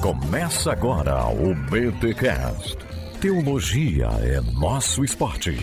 Começa agora o BTCast. Teologia é nosso esporte.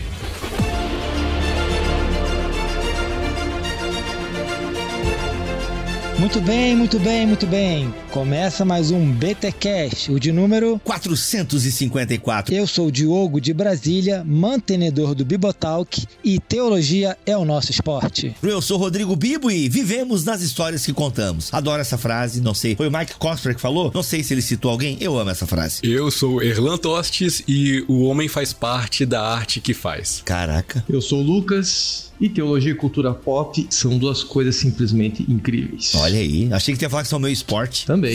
Muito bem. Começa mais um BTcast, o de número 454. Eu sou o Diogo de Brasília, mantenedor do Bibotalk, e teologia é o nosso esporte. Eu sou o Rodrigo Bibo e vivemos nas histórias que contamos. Adoro essa frase, não sei. Foi o Mike Cosper que falou? Não sei se ele citou alguém. Eu amo essa frase. Eu sou Erlan Tostes e o homem faz parte da arte que faz. Caraca. Eu sou o Lucas e teologia e cultura pop são duas coisas simplesmente incríveis. Olha aí, achei que ia falar que são meu esporte. Também.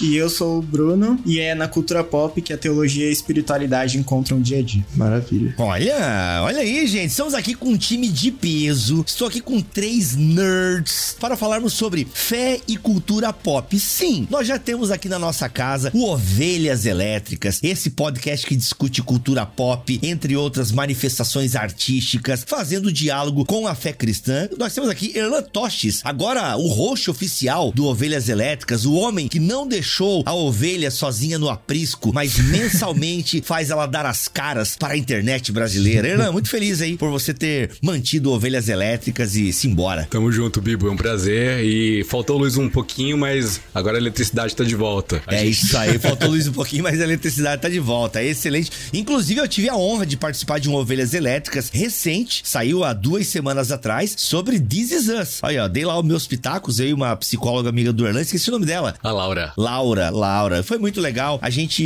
E eu sou o Bruno e é na cultura pop que a teologia e a espiritualidade encontram dia a dia. Maravilha. Olha aí, gente. Estamos aqui com um time de peso. Estou aqui com 3 nerds para falarmos sobre fé e cultura pop. Sim, nós já temos aqui na nossa casa o Ovelhas Elétricas, esse podcast que discute cultura pop, entre outras manifestações artísticas, fazendo diálogo com a fé cristã. Nós temos aqui Erlan Tostes, agora o host oficial do Ovelhas Elétricas, o homem que não deixou a ovelha sozinha no aprisco, mas mensalmente faz ela dar as caras para a internet brasileira. Erlan, muito feliz aí por você ter mantido Ovelhas Elétricas e simbora. Tamo junto, Bibo, é um prazer. E faltou luz um pouquinho, mas agora a eletricidade tá de volta. Isso aí, faltou luz um pouquinho, mas a eletricidade tá de volta. Excelente. Inclusive, eu tive a honra de participar de um Ovelhas Elétricas recente, saiu há 2 semanas atrás, sobre This Is Us. Olha, dei lá os meus pitacos, eu e uma psicóloga amiga do Erlan, esqueci o nome dela. A Laura. Laura. Foi muito legal. A gente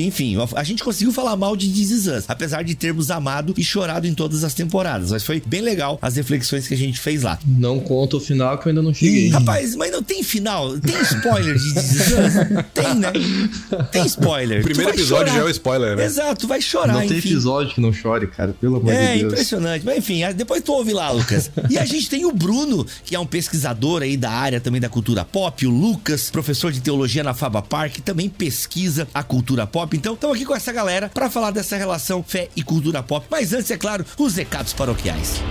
conseguiu falar mal de This Is Us, apesar de termos amado e chorado em todas as temporadas. Mas foi bem legal as reflexões que a gente fez lá. Não conta o final que eu ainda não cheguei. Rapaz, mas não tem final? Tem spoiler de This Is Us? Tem, né? Tem spoiler. O primeiro episódio já é o spoiler, né? Exato, tu vai chorar, não tem enfim. episódio que não chore, cara. Pelo amor de Deus. É impressionante. Mas enfim, depois tu ouve lá, Lucas. E a gente tem o Bruno, que é um pesquisador aí da área também da cultura pop. O Lucas, professor de teologia na FABAPAR, que também pesquisa a cultura pop. Então, estamos aqui com essa galera para falar dessa relação fé e cultura pop. Mas antes, é claro, os recados paroquiais.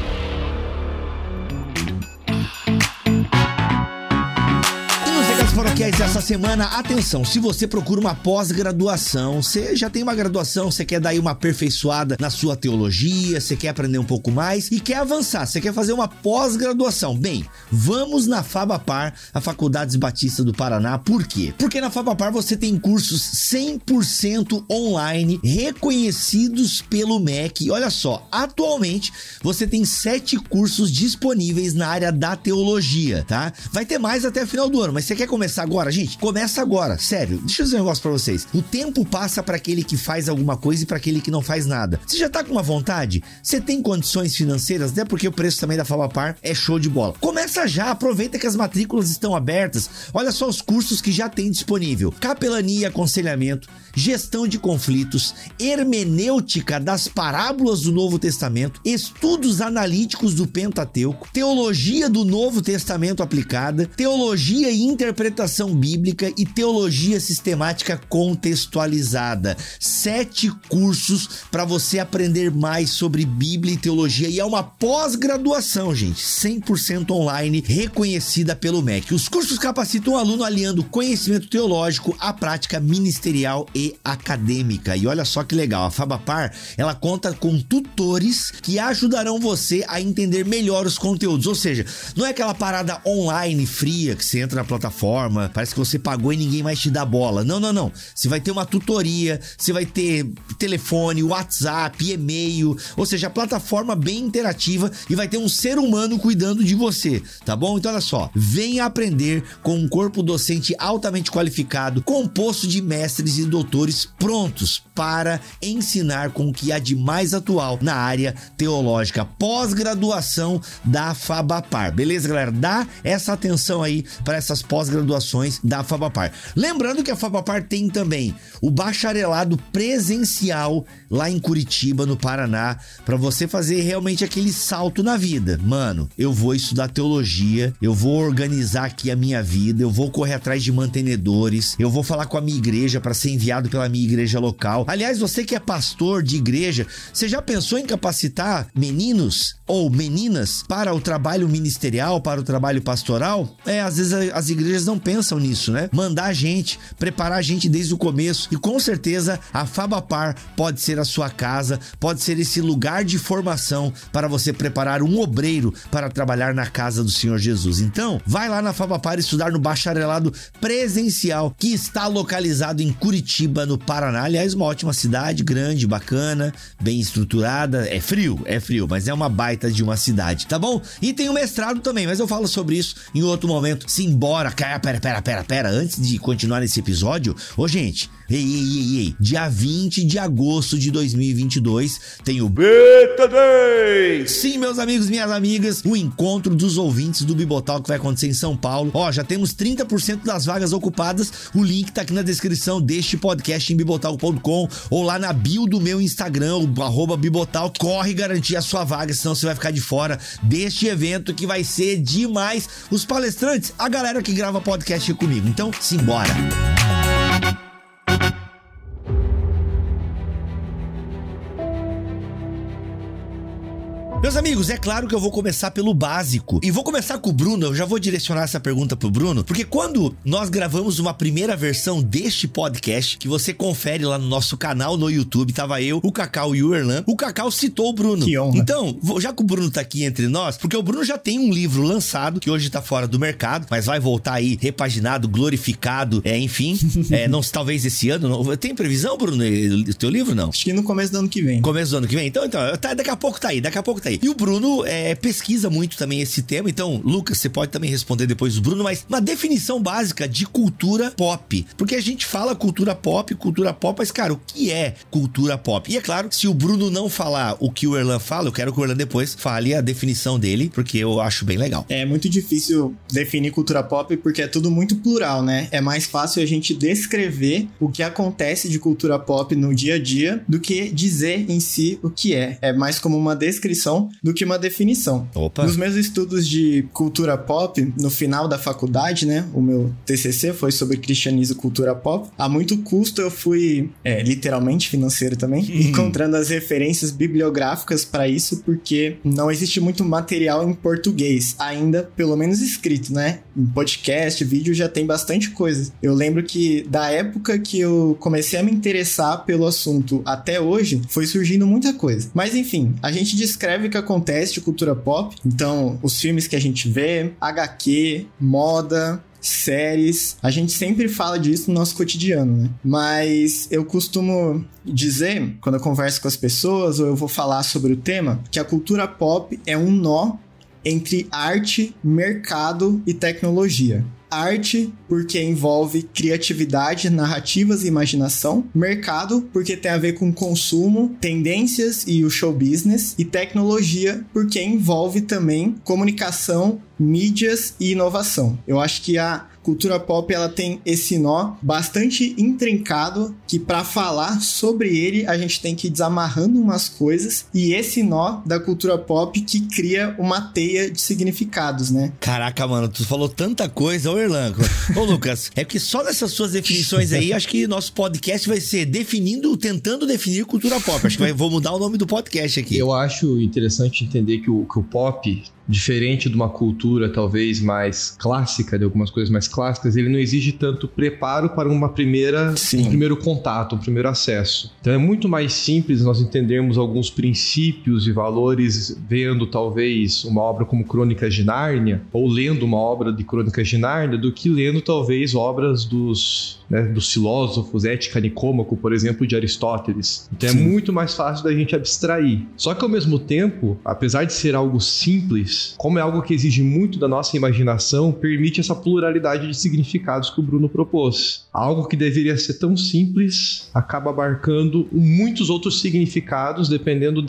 Paroquiais essa semana, atenção, se você procura uma pós-graduação, você já tem uma graduação, você quer dar aí uma aperfeiçoada na sua teologia, você quer aprender um pouco mais e quer avançar, você quer fazer uma pós-graduação. Bem, vamos na FABAPAR, a Faculdades Batista do Paraná. Por quê? Porque na FABAPAR você tem cursos 100% online, reconhecidos pelo MEC. E olha só, atualmente você tem 7 cursos disponíveis na área da teologia, tá? Vai ter mais até o final do ano, mas você quer começar agora, gente? Começa agora, sério. Deixa eu dizer um negócio pra vocês. O tempo passa pra aquele que faz alguma coisa e pra aquele que não faz nada. Você já tá com uma vontade? Você tem condições financeiras? Até porque o preço também da FABAPAR é show de bola. Começa já, aproveita que as matrículas estão abertas. Olha só os cursos que já tem disponível: capelania e aconselhamento, gestão de conflitos, hermenêutica das parábolas do Novo Testamento, estudos analíticos do Pentateuco, teologia do Novo Testamento aplicada, teologia e interpretação bíblica e teologia sistemática contextualizada. 7 cursos para você aprender mais sobre Bíblia e teologia, e é uma pós-graduação, gente, 100% online, reconhecida pelo MEC. Os cursos capacitam o aluno alinhando conhecimento teológico à prática ministerial e acadêmica. E olha só que legal, a FABAPAR, ela conta com tutores que ajudarão você a entender melhor os conteúdos, ou seja, não é aquela parada online fria que você entra na plataforma, parece que você pagou e ninguém mais te dá bola. Não. Você vai ter uma tutoria, você vai ter telefone, WhatsApp, e-mail, ou seja, a plataforma bem interativa, e vai ter um ser humano cuidando de você, tá bom? Então olha só, venha aprender com um corpo docente altamente qualificado, composto de mestres e doutores prontos para ensinar com o que há de mais atual na área teológica. Pós-graduação da FABAPAR. Beleza, galera? Dá essa atenção aí para essas pós-graduações da FABAPAR. Lembrando que a FABAPAR tem também o bacharelado presencial lá em Curitiba, no Paraná, para você fazer realmente aquele salto na vida. Mano, eu vou estudar teologia, eu vou organizar aqui a minha vida, eu vou correr atrás de mantenedores, eu vou falar com a minha igreja para ser enviado pela minha igreja local. Aliás, você que é pastor de igreja, você já pensou em capacitar meninos ou meninas para o trabalho ministerial, para o trabalho pastoral? Às vezes as igrejas não pensam nisso, né? Mandar a gente, preparar a gente desde o começo. E com certeza a Fabapar pode ser a sua casa, pode ser esse lugar de formação para você preparar um obreiro para trabalhar na casa do Senhor Jesus. Então, vai lá na Fabapar estudar no bacharelado presencial, que está localizado em Curitiba, no Paraná. Aliás, uma ótima cidade, grande, bacana, bem estruturada. É frio, mas é uma baita de uma cidade, tá bom? E tem o mestrado também, mas eu falo sobre isso em outro momento. Simbora, cara, pera, antes de continuar esse episódio, gente, ei, dia 20 de agosto de 2022 tem o Beta Day! Sim, meus amigos, minhas amigas, o encontro dos ouvintes do Bibotalk que vai acontecer em São Paulo. Já temos 30% das vagas ocupadas, o link tá aqui na descrição deste podcast em bibotalk.com ou lá na bio do meu Instagram, o @bibotalk. Corre garantir a sua vaga, senão você vai ficar de fora deste evento que vai ser demais. Os palestrantes, a galera que grava podcast comigo. Então, simbora! Meus amigos, é claro que eu vou começar pelo básico. E vou começar com o Bruno, eu já vou direcionar essa pergunta pro Bruno, porque quando nós gravamos uma primeira versão deste podcast, que você confere lá no nosso canal no YouTube, tava eu, o Cacau e o Erlan, o Cacau citou o Bruno. Que honra. Então, já que o Bruno tá aqui entre nós, porque o Bruno já tem um livro lançado, que hoje tá fora do mercado, mas vai voltar aí repaginado, glorificado, enfim, não, talvez esse ano. Não, tem previsão, Bruno, do teu livro, não? Acho que no começo do ano que vem. Começo do ano que vem? Então, daqui a pouco tá aí. E o Bruno pesquisa muito também esse tema. Então, Lucas, você pode também responder depois do Bruno, mas uma definição básica de cultura pop. Porque a gente fala cultura pop, mas, cara, o que é cultura pop? E é claro, se o Bruno não falar o que o Erlan fala, eu quero que o Erlan depois fale a definição dele, porque eu acho bem legal. É muito difícil definir cultura pop porque é tudo muito plural, né? É mais fácil a gente descrever o que acontece de cultura pop no dia a dia do que dizer em si o que é. É mais como uma descrição do que uma definição. Opa. Nos meus estudos de cultura pop, no final da faculdade, né, o meu TCC foi sobre cristianismo e cultura pop. A muito custo eu fui, literalmente financeiro também, encontrando as referências bibliográficas para isso, porque não existe muito material em português, ainda, pelo menos escrito, né? Em podcast, vídeo, já tem bastante coisa. Eu lembro que da época que eu comecei a me interessar pelo assunto até hoje, foi surgindo muita coisa. Mas enfim, a gente descreve o que acontece de cultura pop. Então, os filmes que a gente vê, HQ, moda, séries, a gente sempre fala disso no nosso cotidiano, né? Mas eu costumo dizer, quando eu converso com as pessoas ou eu vou falar sobre o tema, que a cultura pop é um nó entre arte, mercado e tecnologia. Arte, porque envolve criatividade, narrativas e imaginação. Mercado, porque tem a ver com consumo, tendências e o show business. E tecnologia, porque envolve também comunicação, mídias e inovação. Eu acho que a cultura pop, ela tem esse nó bastante intrincado, que para falar sobre ele, a gente tem que ir desamarrando umas coisas, e esse nó da cultura pop que cria uma teia de significados, né? Caraca, mano, tu falou tanta coisa, ô Erlan. Ô Lucas, é porque só nessas suas definições aí, acho que nosso podcast vai ser tentando definir cultura pop. Acho que vou mudar o nome do podcast aqui. Eu acho interessante entender que o pop, diferente de uma cultura talvez mais clássica, de algumas coisas mais clássicas, ele não exige tanto preparo para um primeiro contato, um primeiro acesso. Então é muito mais simples nós entendermos alguns princípios e valores vendo talvez uma obra como Crônicas de Nárnia, ou lendo uma obra de Crônicas de Nárnia, do que lendo talvez obras dos filósofos, Ética Nicômaco, por exemplo, de Aristóteles. Então é muito mais fácil da gente abstrair. Só que ao mesmo tempo, apesar de ser algo simples, como é algo que exige muito da nossa imaginação, permite essa pluralidade de significados que o Bruno propôs. Algo que deveria ser tão simples acaba abarcando muitos outros significados, dependendo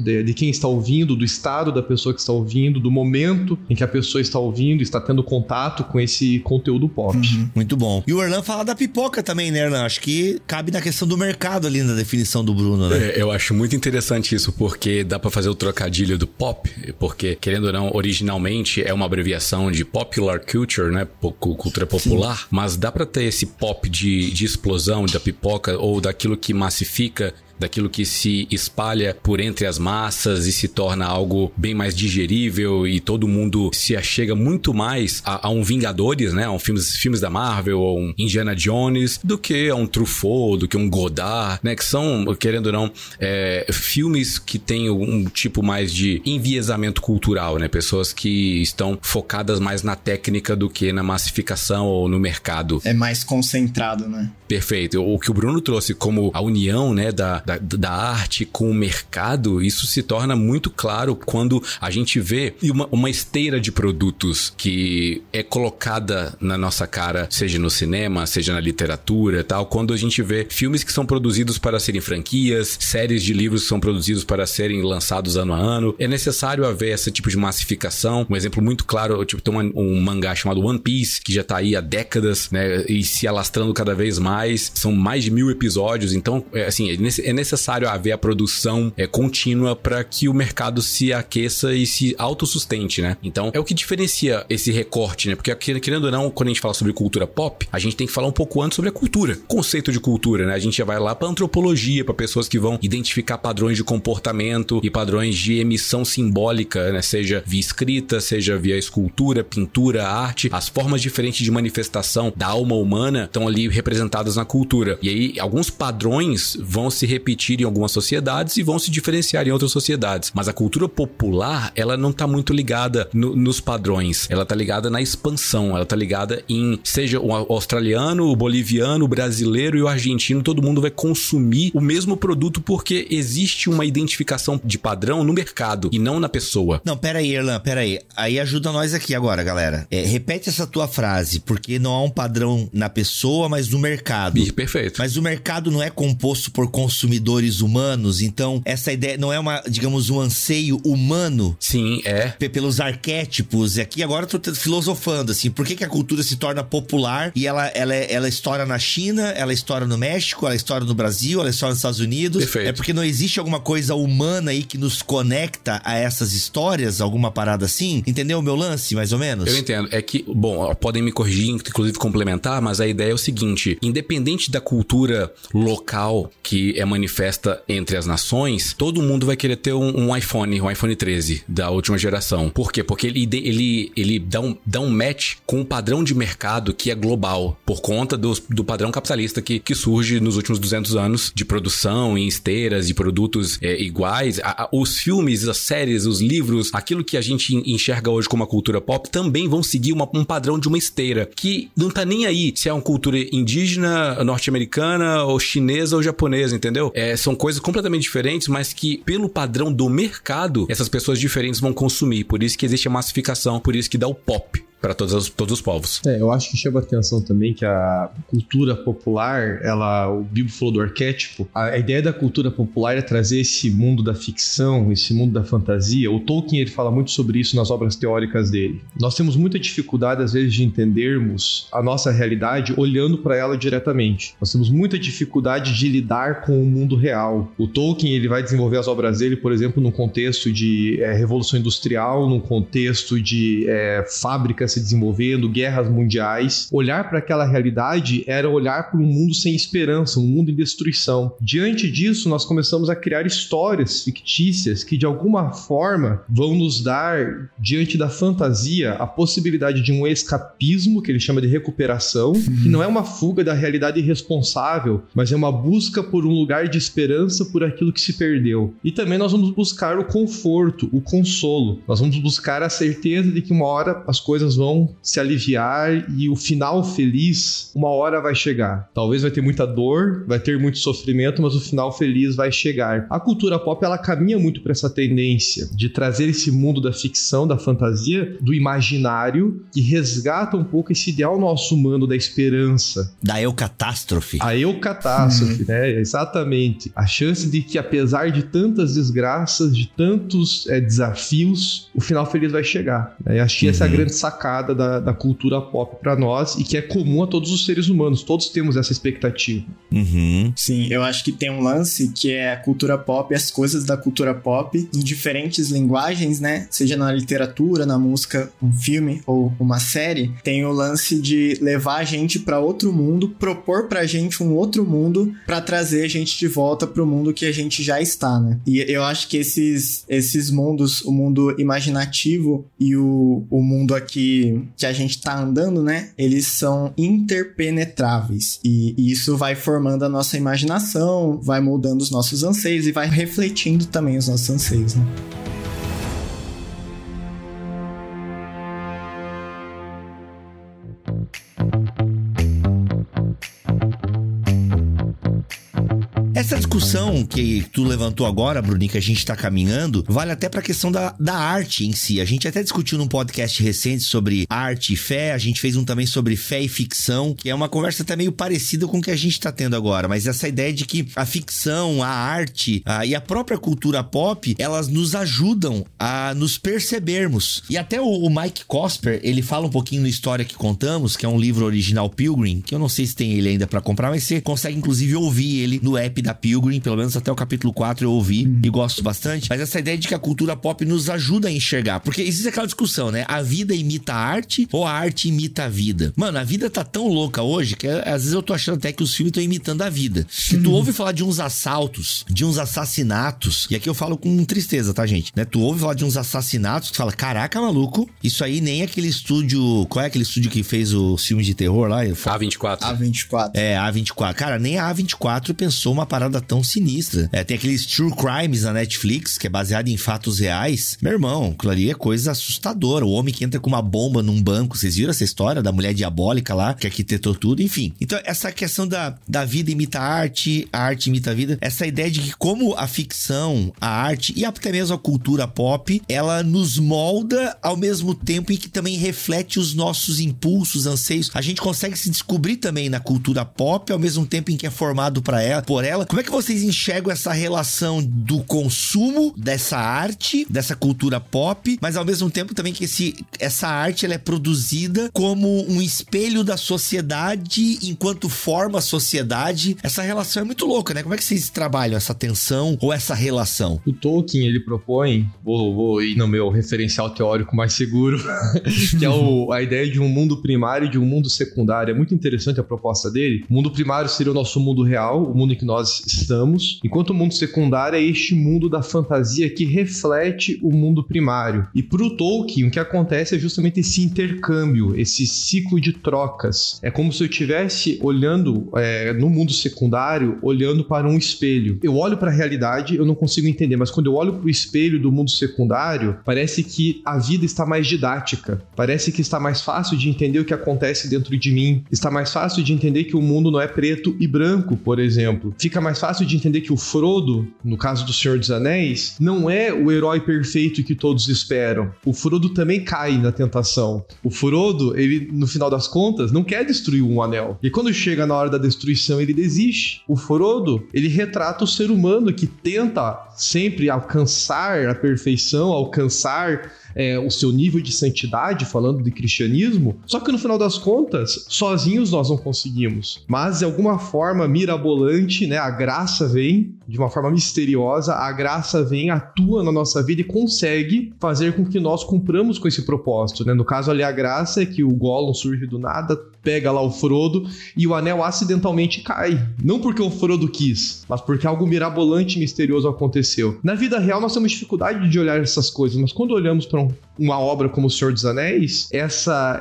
de quem está ouvindo, do estado da pessoa que está ouvindo, do momento em que a pessoa está ouvindo, está tendo contato com esse conteúdo pop. Muito bom. E o Erlan fala da pipoca também, né, Erlan? Acho que cabe na questão do mercado ali, na definição do Bruno, né? Eu acho muito interessante isso, porque dá pra fazer o trocadilho do pop, porque, querendo ou não, originalmente é uma abreviação de popular culture, né? Cultura popular. Sim. Mas dá pra ter esse pop de explosão da pipoca ou daquilo que massifica daquilo que se espalha por entre as massas e se torna algo bem mais digerível e todo mundo se achega muito mais a um Vingadores, né? A um filmes da Marvel ou um Indiana Jones do que a um Truffaut, do que um Godard, né? Que são, querendo ou não, filmes que têm um tipo mais de enviesamento cultural, né? Pessoas que estão focadas mais na técnica do que na massificação ou no mercado. É mais concentrado, né? Perfeito. O que o Bruno trouxe como a união, né, da arte com o mercado, isso se torna muito claro quando a gente vê uma esteira de produtos que é colocada na nossa cara, seja no cinema, seja na literatura e tal, quando a gente vê filmes que são produzidos para serem franquias, séries de livros que são produzidos para serem lançados ano a ano, é necessário haver esse tipo de massificação. Um exemplo muito claro, tipo, tem um mangá chamado One Piece, que já tá aí há décadas, né, e se alastrando cada vez mais, são mais de 1000 episódios, então, assim, é necessário haver a produção contínua para que o mercado se aqueça e se autossustente, né? Então, é o que diferencia esse recorte, né? Porque, querendo ou não, quando a gente fala sobre cultura pop, a gente tem que falar um pouco antes sobre a cultura, conceito de cultura, né? A gente já vai lá pra antropologia, pra pessoas que vão identificar padrões de comportamento e padrões de emissão simbólica, né? Seja via escrita, seja via escultura, pintura, arte, as formas diferentes de manifestação da alma humana estão ali representadas na cultura. E aí, alguns padrões vão se repetir em algumas sociedades e vão se diferenciar em outras sociedades. Mas a cultura popular, ela não tá muito ligada nos padrões. Ela tá ligada na expansão. Ela tá ligada em, seja o australiano, o boliviano, o brasileiro e o argentino, todo mundo vai consumir o mesmo produto porque existe uma identificação de padrão no mercado e não na pessoa. Não, pera aí, Erlan, pera aí. Aí ajuda nós aqui agora, galera. Repete essa tua frase, porque não há um padrão na pessoa, mas no mercado. Perfeito. Mas o mercado não é composto por consumidores humanos, então essa ideia não é digamos, um anseio humano? Sim, é. Pelos arquétipos. E aqui agora eu tô filosofando, assim, por que a cultura se torna popular e ela estoura na China, ela estoura no México, ela estoura no Brasil, ela estoura nos Estados Unidos? Perfeito. É porque não existe alguma coisa humana aí que nos conecta a essas histórias, alguma parada assim? Entendeu o meu lance, mais ou menos? Eu entendo. É que, bom, podem me corrigir, inclusive complementar, mas a ideia é o seguinte, independente da cultura local que é manifesta entre as nações, todo mundo vai querer ter um iPhone 13 da última geração. Por quê? Porque ele dá um match com o padrão de mercado que é global, por conta do padrão capitalista que surge nos últimos 200 anos de produção em esteiras de produtos iguais. Os filmes, as séries, os livros, aquilo que a gente enxerga hoje como a cultura pop também vão seguir um padrão de uma esteira que não tá nem aí se é uma cultura indígena, norte-americana ou chinesa ou japonesa, entendeu? São coisas completamente diferentes, mas que pelo padrão do mercado, essas pessoas diferentes vão consumir. Por isso que existe a massificação, por isso que dá o pop para todos os povos. Eu acho que chama atenção também que a cultura popular, o Bibo falou do arquétipo, a ideia da cultura popular é trazer esse mundo da ficção, esse mundo da fantasia. O Tolkien, ele fala muito sobre isso nas obras teóricas dele. Nós temos muita dificuldade, às vezes, de entendermos a nossa realidade olhando para ela diretamente. Nós temos muita dificuldade de lidar com o mundo real. O Tolkien, ele vai desenvolver as obras dele, por exemplo, num contexto de revolução industrial, num contexto de fábricas se desenvolvendo, guerras mundiais. Olhar para aquela realidade era olhar para um mundo sem esperança, um mundo em destruição. Diante disso, nós começamos a criar histórias fictícias que, de alguma forma, vão nos dar, diante da fantasia, a possibilidade de um escapismo, que ele chama de recuperação, que não é uma fuga da realidade irresponsável, mas é uma busca por um lugar de esperança por aquilo que se perdeu. E também nós vamos buscar o conforto, o consolo. Nós vamos buscar a certeza de que uma hora as coisas vão se aliviar e o final feliz uma hora vai chegar. Talvez vai ter muita dor, vai ter muito sofrimento, mas o final feliz vai chegar. A cultura pop, ela caminha muito para essa tendência de trazer esse mundo da ficção, da fantasia, do imaginário, que resgata um pouco esse ideal nosso humano da esperança. Da eucatástrofe. A eucatástrofe, né? Exatamente. A chance de que, apesar de tantas desgraças, de tantos desafios, o final feliz vai chegar. Acho que essa é a grande sacada sacada da cultura pop pra nós e que é comum a todos os seres humanos. Todos temos essa expectativa. Sim, eu acho que tem um lance que é a cultura pop, as coisas da cultura pop em diferentes linguagens, né? Seja na literatura, na música, um filme ou uma série, tem o lance de levar a gente pra outro mundo, propor pra gente um outro mundo pra trazer a gente de volta pro mundo que a gente já está, né? E eu acho que esses mundos, o mundo imaginativo e o mundo aqui que a gente tá andando, né? Eles são interpenetráveis. E isso vai formando a nossa imaginação, vai moldando os nossos anseios e vai refletindo também os nossos anseios, né? Essa discussão que tu levantou agora, Bruninho, que a gente tá caminhando, vale até pra questão da arte em si. A gente até discutiu num podcast recente sobre arte e fé, a gente fez um também sobre fé e ficção, que é uma conversa até meio parecida com o que a gente tá tendo agora, mas essa ideia de que a ficção, a arte e a própria cultura pop, elas nos ajudam a nos percebermos. E até o Mike Cosper, ele fala um pouquinho na História que Contamos, que é um livro original Pilgrim, que eu não sei se tem ele ainda pra comprar, mas você consegue inclusive ouvir ele no app da Pilgrim, pelo menos até o capítulo 4 eu ouvi e gosto bastante, mas essa ideia de que a cultura pop nos ajuda a enxergar, porque existe aquela discussão, né? A vida imita a arte ou a arte imita a vida? Mano, a vida tá tão louca hoje que às vezes eu tô achando até que os filmes estão imitando a vida. Se tu ouve falar de uns assaltos, de uns assassinatos, e aqui eu falo com tristeza, tá, gente? Né? Tu ouve falar de uns assassinatos, tu fala, caraca, maluco, isso aí nem aquele estúdio, qual é aquele estúdio que fez os filmes de terror lá? A24. A24. É, a A24. Cara, nem a A24 pensou uma parada tão sinistra. Tem aqueles True Crimes na Netflix, que é baseado em fatos reais. Meu irmão, aquilo ali é coisa assustadora. O homem que entra com uma bomba num banco. Vocês viram essa história da mulher diabólica lá, que arquitetou tudo? Enfim. Então, essa questão da vida imita a arte imita a vida. Essa ideia de que como a ficção, a arte e até mesmo a cultura pop, ela nos molda ao mesmo tempo em que também reflete os nossos impulsos, anseios. A gente consegue se descobrir também na cultura pop, ao mesmo tempo em que é formado por ela. Como é que vocês enxergam essa relação do consumo dessa arte, dessa cultura pop, mas ao mesmo tempo também que essa arte ela é produzida como um espelho da sociedade enquanto forma a sociedade? Essa relação é muito louca, né? Como é que vocês trabalham essa tensão ou essa relação? O Tolkien, ele propõe, vou ir no meu referencial teórico mais seguro, que é a ideia de um mundo primário e de um mundo secundário. É muito interessante a proposta dele. O mundo primário seria o nosso mundo real, o mundo em que nós estamos, enquanto o mundo secundário é este mundo da fantasia que reflete o mundo primário. E pro Tolkien, o que acontece é justamente esse intercâmbio, esse ciclo de trocas. É como se eu estivesse olhando no mundo secundário, olhando para um espelho. Eu olho para a realidade, eu não consigo entender, mas quando eu olho para o espelho do mundo secundário, parece que a vida está mais didática, parece que está mais fácil de entender o que acontece dentro de mim, está mais fácil de entender que o mundo não é preto e branco, por exemplo. Fica mais fácil de entender que o Frodo, no caso do Senhor dos Anéis, não é o herói perfeito que todos esperam. O Frodo também cai na tentação. O Frodo, ele, no final das contas, não quer destruir um anel. E quando chega na hora da destruição, ele desiste. O Frodo, ele retrata o ser humano que tenta sempre alcançar a perfeição, alcançar o seu nível de santidade, falando de cristianismo, só que no final das contas, sozinhos nós não conseguimos. Mas, de alguma forma mirabolante, né, a graça vem, de uma forma misteriosa, a graça vem, atua na nossa vida e consegue fazer com que nós cumpramos com esse propósito, né? No caso ali, a graça é que o Gollum surge do nada, pega lá o Frodo e o anel acidentalmente cai. Não porque o Frodo quis, mas porque algo mirabolante e misterioso aconteceu. Na vida real, nós temos dificuldade de olhar essas coisas, mas quando olhamos para uma obra como O Senhor dos Anéis,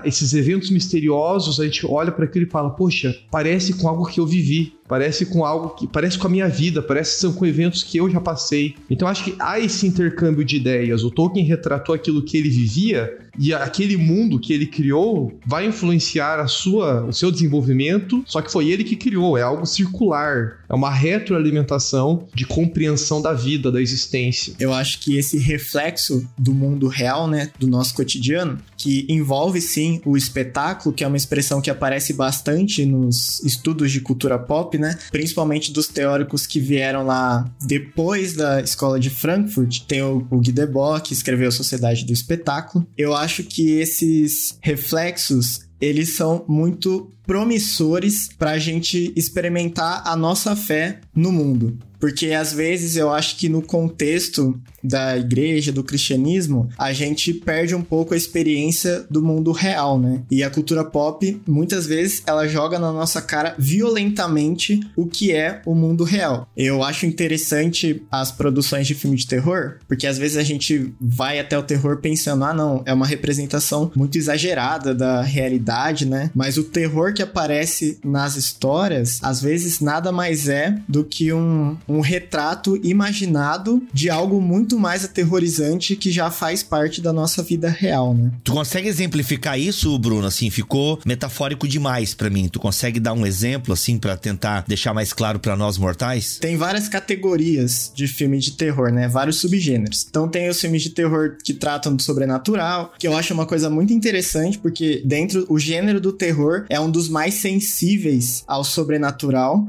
esses eventos misteriosos, a gente olha para aquilo e fala, poxa, parece com algo que eu vivi. Parece com algo que parece com a minha vida, parece que são com eventos que eu já passei. Então acho que há esse intercâmbio de ideias. O Tolkien retratou aquilo que ele vivia e aquele mundo que ele criou vai influenciar o seu desenvolvimento, só que foi ele que criou, é algo circular, é uma retroalimentação de compreensão da vida, da existência. Eu acho que esse reflexo do mundo real, né, do nosso cotidiano, que envolve sim o espetáculo, que é uma expressão que aparece bastante nos estudos de cultura pop, né? Principalmente dos teóricos que vieram lá depois da escola de Frankfurt. Tem o Guy Debord, que escreveu Sociedade do Espetáculo. Eu acho que esses reflexos, eles são muito promissores para a gente experimentar a nossa fé no mundo. Porque às vezes eu acho que no contexto da igreja, do cristianismo, a gente perde um pouco a experiência do mundo real, né? E a cultura pop, muitas vezes, ela joga na nossa cara violentamente o que é o mundo real. Eu acho interessante as produções de filme de terror, porque às vezes a gente vai até o terror pensando, não, é uma representação muito exagerada da realidade, né? Mas o terror que aparece nas histórias, às vezes nada mais é do que um retrato imaginado de algo muito mais aterrorizante que já faz parte da nossa vida real, né? Tu consegue exemplificar isso, Bruno? Assim, ficou metafórico demais pra mim. Tu consegue dar um exemplo, assim, pra tentar deixar mais claro pra nós mortais? Tem várias categorias de filme de terror, né? Vários subgêneros. Então tem os filmes de terror que tratam do sobrenatural, que eu acho uma coisa muito interessante, porque dentro, o gênero do terror é um dos mais sensíveis ao sobrenatural.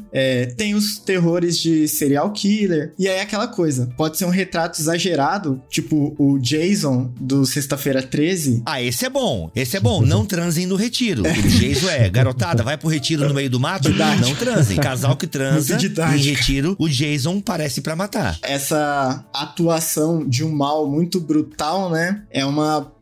Tem os terrores de serial killer, e aí aquela coisa, pode ser um retrato exagerado, tipo o Jason do Sexta-feira 13. Esse é bom, não transem no retiro. O Jason garotada, vai pro retiro no meio do mato, não transem. Casal que transa em retiro, o Jason parece pra matar. Essa atuação de um mal muito brutal, né,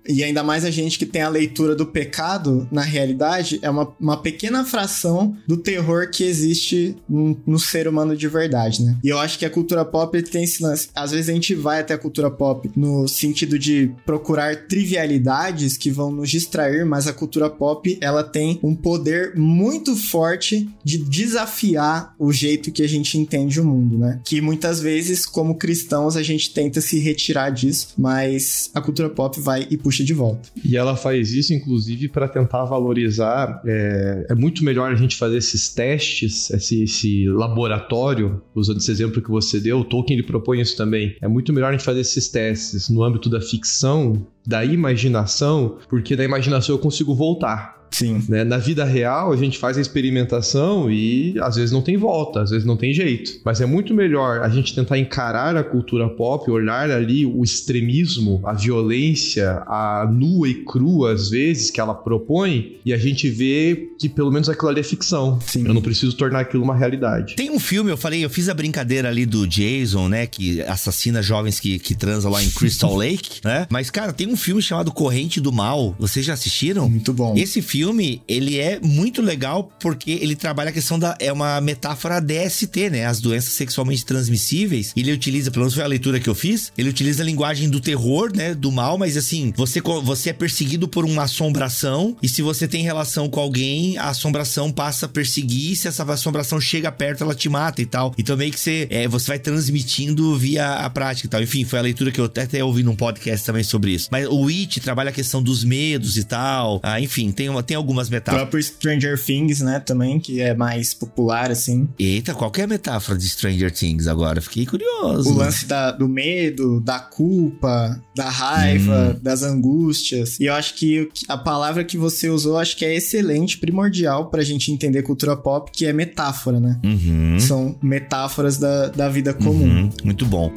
e ainda mais a gente que tem a leitura do pecado, na realidade, é uma pequena fração do terror que existe no ser humano de verdade, né? E eu acho que a cultura pop tem esse lance. Às vezes a gente vai até a cultura pop no sentido de procurar trivialidades que vão nos distrair, mas a cultura pop, ela tem um poder muito forte de desafiar o jeito que a gente entende o mundo, né? Que muitas vezes, como cristãos, a gente tenta se retirar disso, mas a cultura pop vai e puxa de volta. E ela faz isso, inclusive, para tentar valorizar. É muito melhor a gente fazer esses testes, esse laboratório, usando esse exemplo que você deu, o Tolkien ele propõe isso também. É muito melhor a gente fazer esses testes no âmbito da ficção, da imaginação, porque da imaginação eu consigo voltar. Sim. Né? Na vida real, a gente faz a experimentação e às vezes não tem volta, às vezes não tem jeito. Mas é muito melhor a gente tentar encarar a cultura pop, olhar ali o extremismo, a violência, a nua e crua, às vezes, que ela propõe, e a gente vê que pelo menos aquilo ali é ficção. Sim. Eu não preciso tornar aquilo uma realidade. Tem um filme, eu fiz a brincadeira ali do Jason, né, que assassina jovens que transam lá em Crystal Lake, né? Mas, cara, tem um filme chamado Corrente do Mal. Vocês já assistiram? Muito bom. Esse filme, ele é muito legal porque ele trabalha a questão é uma metáfora DST, né? As doenças sexualmente transmissíveis. Ele utiliza, pelo menos foi a leitura que eu fiz, ele utiliza a linguagem do terror, né? Do mal, mas assim, você é perseguido por uma assombração, e se você tem relação com alguém, a assombração passa a perseguir, se essa assombração chega perto, ela te mata e tal. Então meio que você vai transmitindo via a prática e tal. Enfim, foi a leitura que eu até ouvi num podcast também sobre isso. Mas o It trabalha a questão dos medos e tal. Enfim, tem algumas metáforas. O próprio Stranger Things, né, também, que é mais popular, assim. Eita, qual que é a metáfora de Stranger Things agora? Fiquei curioso. O lance do medo, da culpa, da raiva, das angústias. E eu acho que a palavra que você usou, acho que é excelente, primordial pra gente entender cultura pop, que é metáfora, né? Uhum. São metáforas da vida comum. Muito bom.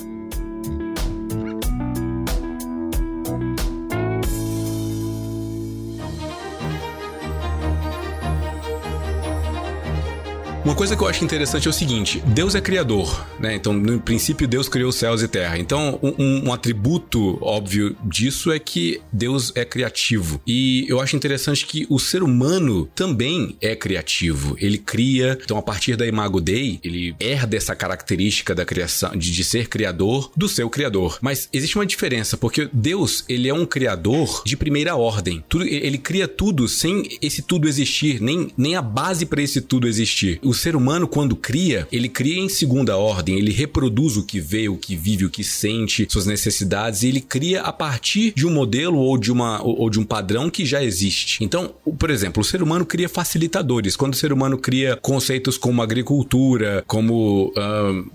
Uma coisa que eu acho interessante é o seguinte: Deus é criador, né? Então, no princípio, Deus criou os céus e terra. Então, um atributo óbvio disso é que Deus é criativo. E eu acho interessante que o ser humano também é criativo. Ele cria, então, a partir da Imago Dei, ele herda essa característica da criação, de ser criador do seu criador. Mas existe uma diferença, porque Deus, ele é um criador de primeira ordem. Ele cria tudo sem esse tudo existir, nem a base para esse tudo existir. O ser humano, quando cria, ele cria em segunda ordem, ele reproduz o que vê, o que vive, o que sente, suas necessidades, e ele cria a partir de um modelo ou de um padrão que já existe. Então, por exemplo, o ser humano cria facilitadores. Quando o ser humano cria conceitos como agricultura, como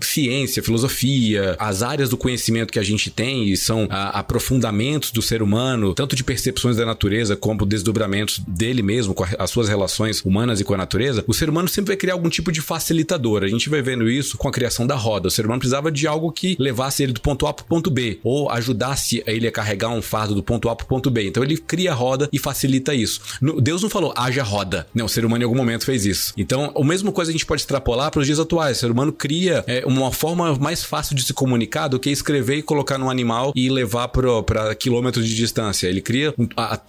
ciência, filosofia, as áreas do conhecimento que a gente tem e são aprofundamentos do ser humano, tanto de percepções da natureza como desdobramentos dele mesmo, com as suas relações humanas e com a natureza, o ser humano sempre vai criar algum tipo de facilitador. A gente vai vendo isso com a criação da roda. O ser humano precisava de algo que levasse ele do ponto A pro ponto B, ou ajudasse ele a carregar um fardo do ponto A pro ponto B. Então ele cria a roda e facilita isso. Deus não falou, haja roda. Não, o ser humano em algum momento fez isso. Então, a mesma coisa a gente pode extrapolar para os dias atuais. O ser humano cria uma forma mais fácil de se comunicar do que escrever e colocar num animal e levar para quilômetros de distância. Ele cria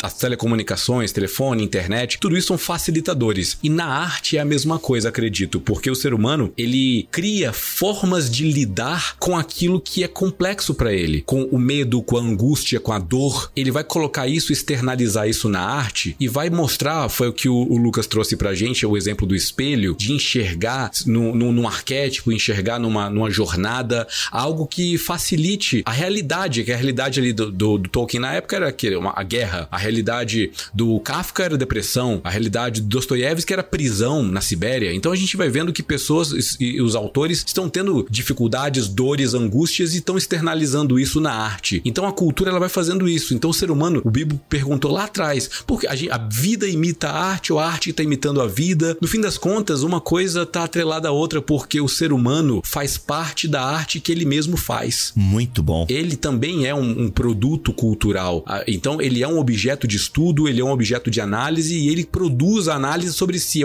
as telecomunicações, telefone, internet, tudo isso são facilitadores. E na arte é a mesma coisa, acredito, porque o ser humano, ele cria formas de lidar com aquilo que é complexo para ele, com o medo, com a angústia, com a dor. Ele vai colocar isso, externalizar isso na arte e vai mostrar, foi o que o Lucas trouxe pra gente, o exemplo do espelho, de enxergar num arquétipo, enxergar numa jornada, algo que facilite a realidade, que a realidade ali do Tolkien na época era a guerra, a realidade do Kafka era depressão, a realidade do Dostoiévski era prisão na Sibéria. Então a gente vai vendo que pessoas e os autores estão tendo dificuldades, dores, angústias e estão externalizando isso na arte. Então a cultura ela vai fazendo isso. Então o ser humano, o Bibo perguntou lá atrás, porque a vida imita a arte ou a arte está imitando a vida? No fim das contas, uma coisa está atrelada à outra porque o ser humano faz parte da arte que ele mesmo faz. Muito bom. Ele também é um produto cultural. Então ele é um objeto de estudo, ele é um objeto de análise e ele produz a análise sobre si.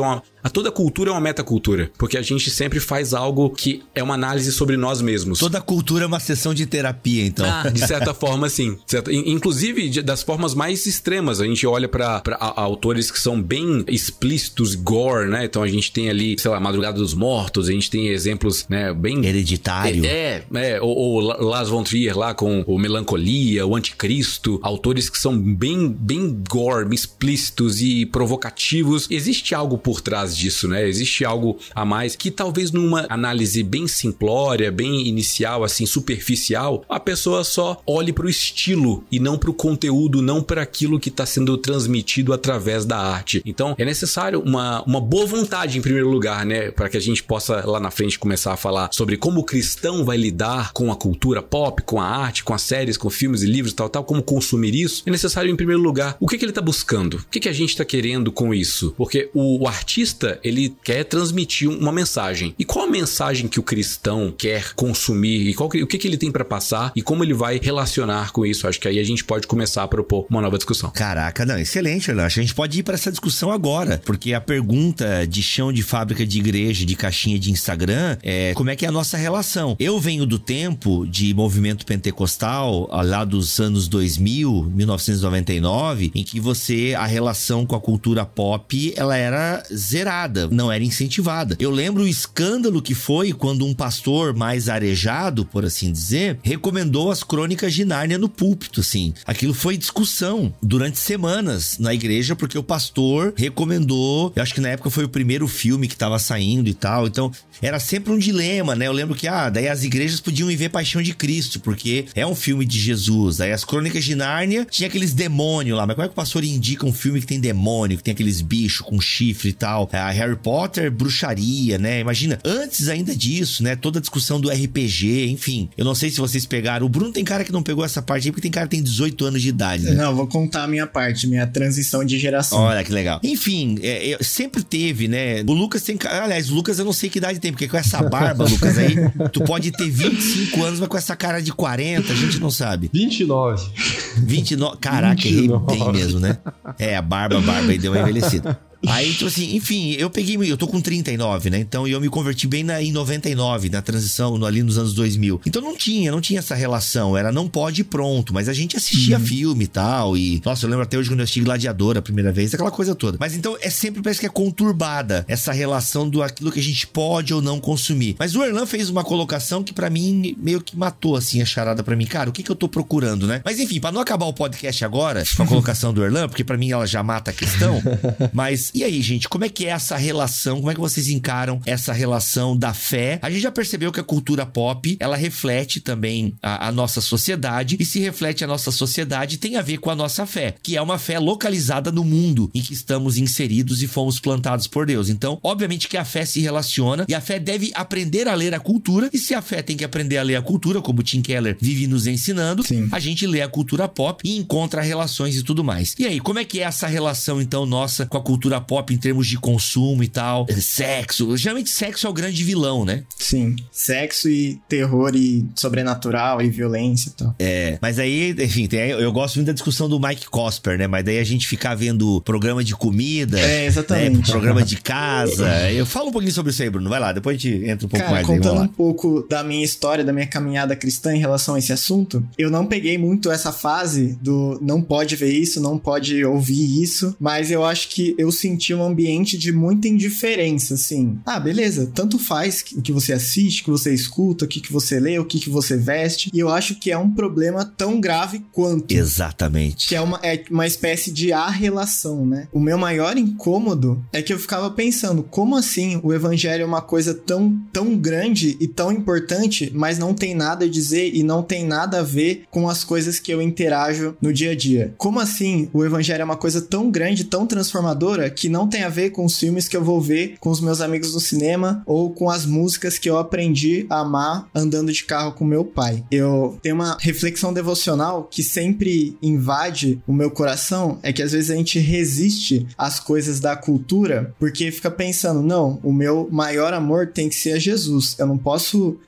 Toda cultura é uma metacultura, porque a gente sempre faz algo que é uma análise sobre nós mesmos. Toda cultura é uma sessão de terapia, então. De certa forma, sim. Inclusive, das formas mais extremas. A gente olha para autores que são bem explícitos, gore, né? Então a gente tem ali, sei lá, Madrugada dos Mortos, a gente tem exemplos, né, bem... Hereditário. Ou Lars von Trier lá com o Melancolia, o Anticristo. Autores que são bem gore, explícitos e provocativos. Existe algo por trás disso, né? Existe algo a mais que talvez numa análise bem simplória, bem inicial, assim, superficial, a pessoa só olhe pro estilo e não pro conteúdo, não para aquilo que está sendo transmitido através da arte. Então, é necessário uma boa vontade em primeiro lugar, né? Para que a gente possa lá na frente começar a falar sobre como o cristão vai lidar com a cultura pop, com a arte, com as séries, com filmes e livros, tal, como consumir isso. É necessário em primeiro lugar, o que ele está buscando? O que a gente está querendo com isso? Porque o artista, ele quer transmitir uma mensagem. E qual a mensagem que o cristão quer consumir? E o que ele tem para passar? E como ele vai relacionar com isso? Acho que aí a gente pode começar a propor uma nova discussão. Caraca, não, excelente, eu acho que a gente pode ir para essa discussão agora, porque a pergunta de chão de fábrica de igreja, de caixinha de Instagram, é como é que é a nossa relação? Eu venho do tempo de movimento pentecostal, lá dos anos 2000, 1999, em que a relação com a cultura pop, ela era zerada, não era incentivada. Eu lembro o escândalo que foi quando um pastor mais arejado, por assim dizer, recomendou as Crônicas de Nárnia no púlpito, assim. Aquilo foi discussão durante semanas na igreja, porque o pastor recomendou, eu acho que na época foi o primeiro filme que tava saindo e tal, então era sempre um dilema, né? Eu lembro que, daí as igrejas podiam ir ver Paixão de Cristo, porque é um filme de Jesus. Aí as Crônicas de Nárnia, tinha aqueles demônios lá, mas como é que o pastor indica um filme que tem demônio, que tem aqueles bichos com chifre e tal? A Harry Potter, bruxaria, né? Imagina, antes ainda disso, né? Toda a discussão do RPG, enfim. Eu não sei se vocês pegaram. O Bruno tem cara que não pegou essa parte aí, porque tem cara que tem 18 anos de idade, né? Não, vou contar a minha parte, minha transição de geração. Olha que legal. Enfim, sempre teve, né? O Lucas tem... Aliás, o Lucas eu não sei que idade tem, porque com essa barba, Lucas, aí, tu pode ter 25 anos, mas com essa cara de 40, a gente não sabe. 29. 29. Caraca, 29. Tem mesmo, né? A barba aí deu uma envelhecida. Aí, então assim, enfim, eu tô com 39, né? Então eu me converti bem em 99, na transição, ali nos anos 2000. Então não tinha essa relação, era não pode e pronto, mas a gente assistia filme e tal, e... Nossa, eu lembro até hoje quando eu assisti Gladiador a primeira vez, aquela coisa toda. Mas então sempre parece que é conturbada essa relação do aquilo que a gente pode ou não consumir. Mas o Erlan fez uma colocação que pra mim meio que matou, assim, a charada pra mim. Cara, o que eu tô procurando, né? Mas enfim, pra não acabar o podcast agora, com a colocação do Erlan, porque pra mim ela já mata a questão, mas... E aí, gente, como é que é essa relação? Como é que vocês encaram essa relação da fé? A gente já percebeu que a cultura pop, ela reflete também a nossa sociedade, e se reflete a nossa sociedade tem a ver com a nossa fé, que é uma fé localizada no mundo em que estamos inseridos e fomos plantados por Deus. Então, obviamente que a fé se relaciona, e a fé deve aprender a ler a cultura, e se a fé tem que aprender a ler a cultura, como o Tim Keller vive nos ensinando, sim, a gente lê a cultura pop e encontra relações e tudo mais. E aí, como é que é essa relação, então, nossa com a cultura cultura pop em termos de consumo e tal. Sexo. Geralmente sexo é o grande vilão, né? Sim. Sexo e terror e sobrenatural e violência e tal. Mas aí, enfim, eu gosto muito da discussão do Mike Cosper, né? Mas daí a gente ficar vendo programa de comida. Exatamente. Né? Programa de casa. Eu falo um pouquinho sobre isso aí, Bruno. Vai lá, depois a gente entra um pouco mais. Contando um pouco da minha história, da minha caminhada cristã em relação a esse assunto, eu não peguei muito essa fase do não pode ver isso, não pode ouvir isso, mas eu acho que eu senti um ambiente de muita indiferença, assim. Beleza, tanto faz o que você assiste, o que você escuta, o que você lê, o que você veste, e eu acho que é um problema tão grave quanto. Exatamente. Que é uma espécie de relação, né? O meu maior incômodo é que eu ficava pensando, como assim o evangelho é uma coisa tão grande e tão importante, mas não tem nada a dizer e não tem nada a ver com as coisas que eu interajo no dia a dia? Como assim o evangelho é uma coisa tão grande, tão transformadora, que não tem a ver com os filmes que eu vou ver com os meus amigos no cinema ou com as músicas que eu aprendi a amar andando de carro com meu pai? Eu tenho uma reflexão devocional que sempre invade o meu coração, é que às vezes a gente resiste às coisas da cultura porque fica pensando, não, o meu maior amor tem que ser a Jesus, eu não posso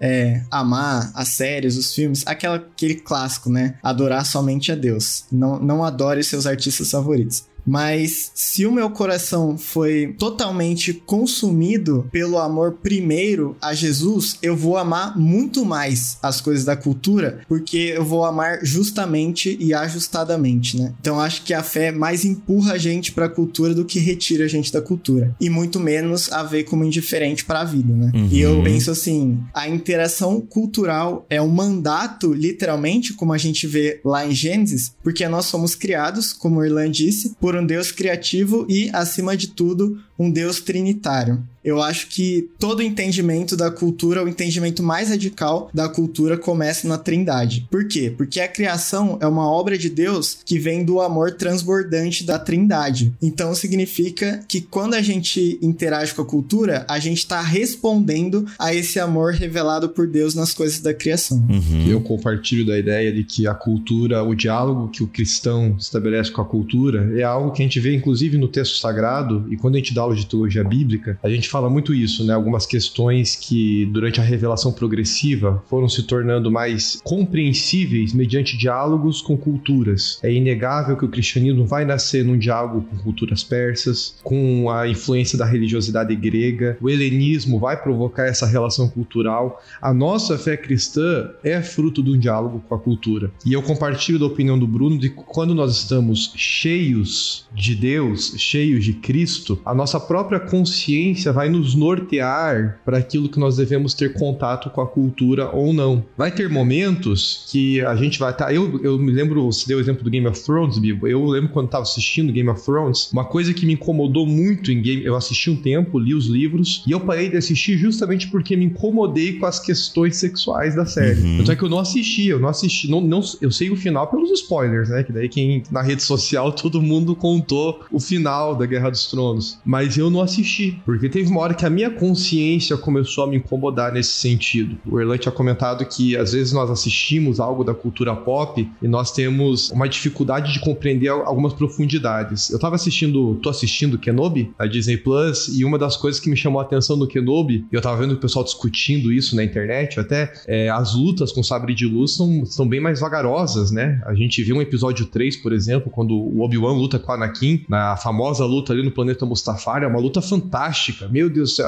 amar as séries, os filmes, aquele clássico, né? Adorar somente a Deus, não adore seus artistas favoritos. Mas se o meu coração foi totalmente consumido pelo amor primeiro a Jesus, eu vou amar muito mais as coisas da cultura, porque eu vou amar justamente e ajustadamente, né? Então acho que a fé mais empurra a gente pra cultura do que retira a gente da cultura. E muito menos a ver como indiferente pra vida, né? Uhum. E eu penso assim, a interação cultural é um mandato, literalmente, como a gente vê lá em Gênesis, porque nós somos criados, como o Irlan disse, por um Deus criativo e, acima de tudo, um Deus trinitário. Eu acho que todo o entendimento da cultura, o entendimento mais radical da cultura começa na Trindade. Por quê? Porque a criação é uma obra de Deus que vem do amor transbordante da Trindade. Então significa que quando a gente interage com a cultura, a gente está respondendo a esse amor revelado por Deus nas coisas da criação. Uhum. Eu compartilho da ideia de que a cultura, o diálogo que o cristão estabelece com a cultura é algo que a gente vê inclusive no texto sagrado, e quando a gente dá aula de teologia bíblica, a gente fala muito isso, né? Algumas questões que durante a revelação progressiva foram se tornando mais compreensíveis mediante diálogos com culturas. É inegável que o cristianismo vai nascer num diálogo com culturas persas, com a influência da religiosidade grega. O helenismo vai provocar essa relação cultural. A nossa fé cristã é fruto de um diálogo com a cultura. E eu compartilho da opinião do Bruno de que quando nós estamos cheios de Deus, cheios de Cristo, a nossa própria consciência vai nos nortear para aquilo que nós devemos ter contato com a cultura ou não. Vai ter momentos que a gente vai estar... Eu me lembro, você deu o exemplo do Game of Thrones, Bibo. Eu lembro quando estava assistindo Game of Thrones, uma coisa que me incomodou muito em Game... Eu assisti um tempo, li os livros, e eu parei de assistir justamente porque me incomodei com as questões sexuais da série. Tanto é que eu não assisti. Eu sei o final pelos spoilers, né? Que daí quem na rede social, todo mundo contou o final da Guerra dos Tronos. Mas eu não assisti, porque teve uma hora que a minha consciência começou a me incomodar nesse sentido. O Erlan tinha comentado que às vezes nós assistimos algo da cultura pop e nós temos uma dificuldade de compreender algumas profundidades. Tô assistindo Kenobi, a Disney Plus, e uma das coisas que me chamou a atenção no Kenobi, e eu tava vendo o pessoal discutindo isso na internet até, as lutas com sabre de luz são bem mais vagarosas, né? A gente viu um episódio 3, por exemplo, quando o Obi-Wan luta com a Anakin, na famosa luta ali no planeta Mustafar, é uma luta fantástica. Meu Deus,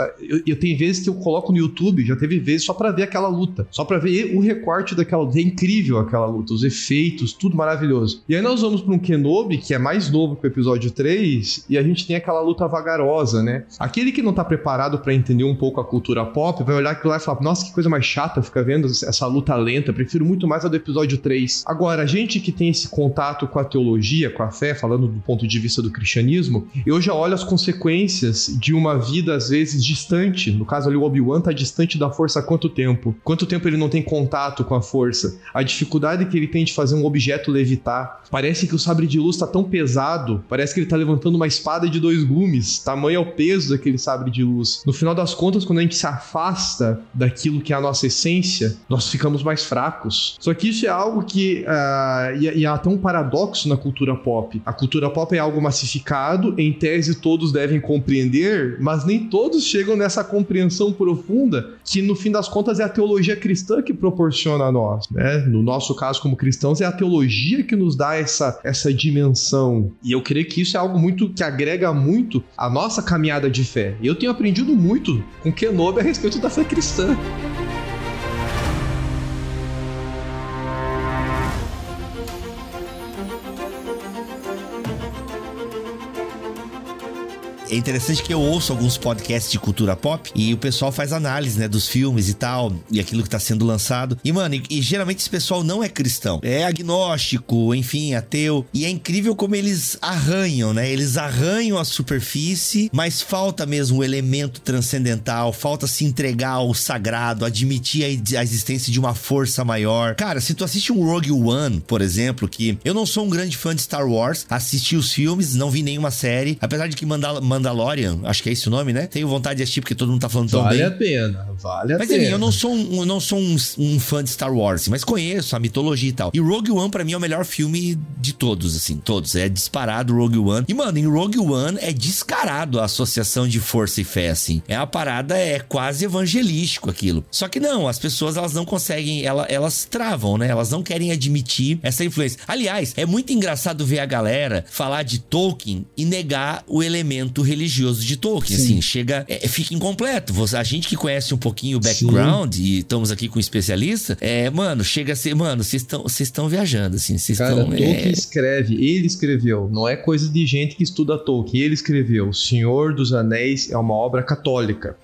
eu tenho vezes que eu coloco no YouTube, já teve vezes só pra ver aquela luta, só pra ver o recorte daquela luta. É incrível aquela luta, os efeitos, tudo maravilhoso. E aí nós vamos pra um Kenobi, que é mais novo que o episódio 3, e a gente tem aquela luta vagarosa, né? Aquele que não tá preparado pra entender um pouco a cultura pop, vai olhar aquilo lá e falar, nossa, que coisa mais chata ficar vendo essa luta lenta, prefiro muito mais a do episódio 3. Agora, a gente que tem esse contato com a teologia, com a fé, falando do ponto de vista do cristianismo, eu já olho as consequências de uma vida, às vezes, distante. No caso ali, o Obi-Wan tá distante da força há quanto tempo? Quanto tempo ele não tem contato com a força? A dificuldade que ele tem de fazer um objeto levitar. Parece que o sabre de luz tá tão pesado, parece que ele tá levantando uma espada de 2 gumes. Tamanho é o peso daquele sabre de luz. No final das contas, quando a gente se afasta daquilo que é a nossa essência, nós ficamos mais fracos. Só que isso é algo que... e há até um paradoxo na cultura pop. A cultura pop é algo massificado, em tese todos devem compreender, mas nem todos chegam nessa compreensão profunda que, no fim das contas, é a teologia cristã que proporciona a nós, né? No nosso caso, como cristãos, é a teologia que nos dá essa dimensão. E eu creio que isso é algo muito que agrega muito a nossa caminhada de fé. E eu tenho aprendido muito com Kenobi a respeito da fé cristã. É interessante que eu ouço alguns podcasts de cultura pop e o pessoal faz análise, né, dos filmes e tal, e aquilo que tá sendo lançado. E, mano, e geralmente esse pessoal não é cristão. É agnóstico, enfim, ateu. E é incrível como eles arranham, né? Eles arranham a superfície, mas falta mesmo o elemento transcendental, falta se entregar ao sagrado, admitir a existência de uma força maior. Cara, se tu assiste um Rogue One, por exemplo, que eu não sou um grande fã de Star Wars, assisti os filmes, não vi nenhuma série, apesar de que Mandalorian, acho que é esse o nome, né? Tenho vontade de assistir porque todo mundo tá falando tão bem. Vale a pena. Mas eu não sou um fã de Star Wars, mas conheço a mitologia e tal. E Rogue One, pra mim, é o melhor filme de todos, assim, todos. É disparado Rogue One. E, mano, em Rogue One é descarado a associação de força e fé, assim. A parada é quase evangelístico aquilo. Só que não, as pessoas, elas não conseguem, elas travam, né? Elas não querem admitir essa influência. Aliás, é muito engraçado ver a galera falar de Tolkien e negar o elemento religioso de Tolkien. Sim. Assim, fica incompleto. A gente que conhece um pouquinho o background, sim, e estamos aqui com um especialista, mano, chega a ser, mano, vocês estão viajando, assim, Tolkien escreve, ele escreveu, não é coisa de gente que estuda Tolkien, ele escreveu, O Senhor dos Anéis é uma obra católica.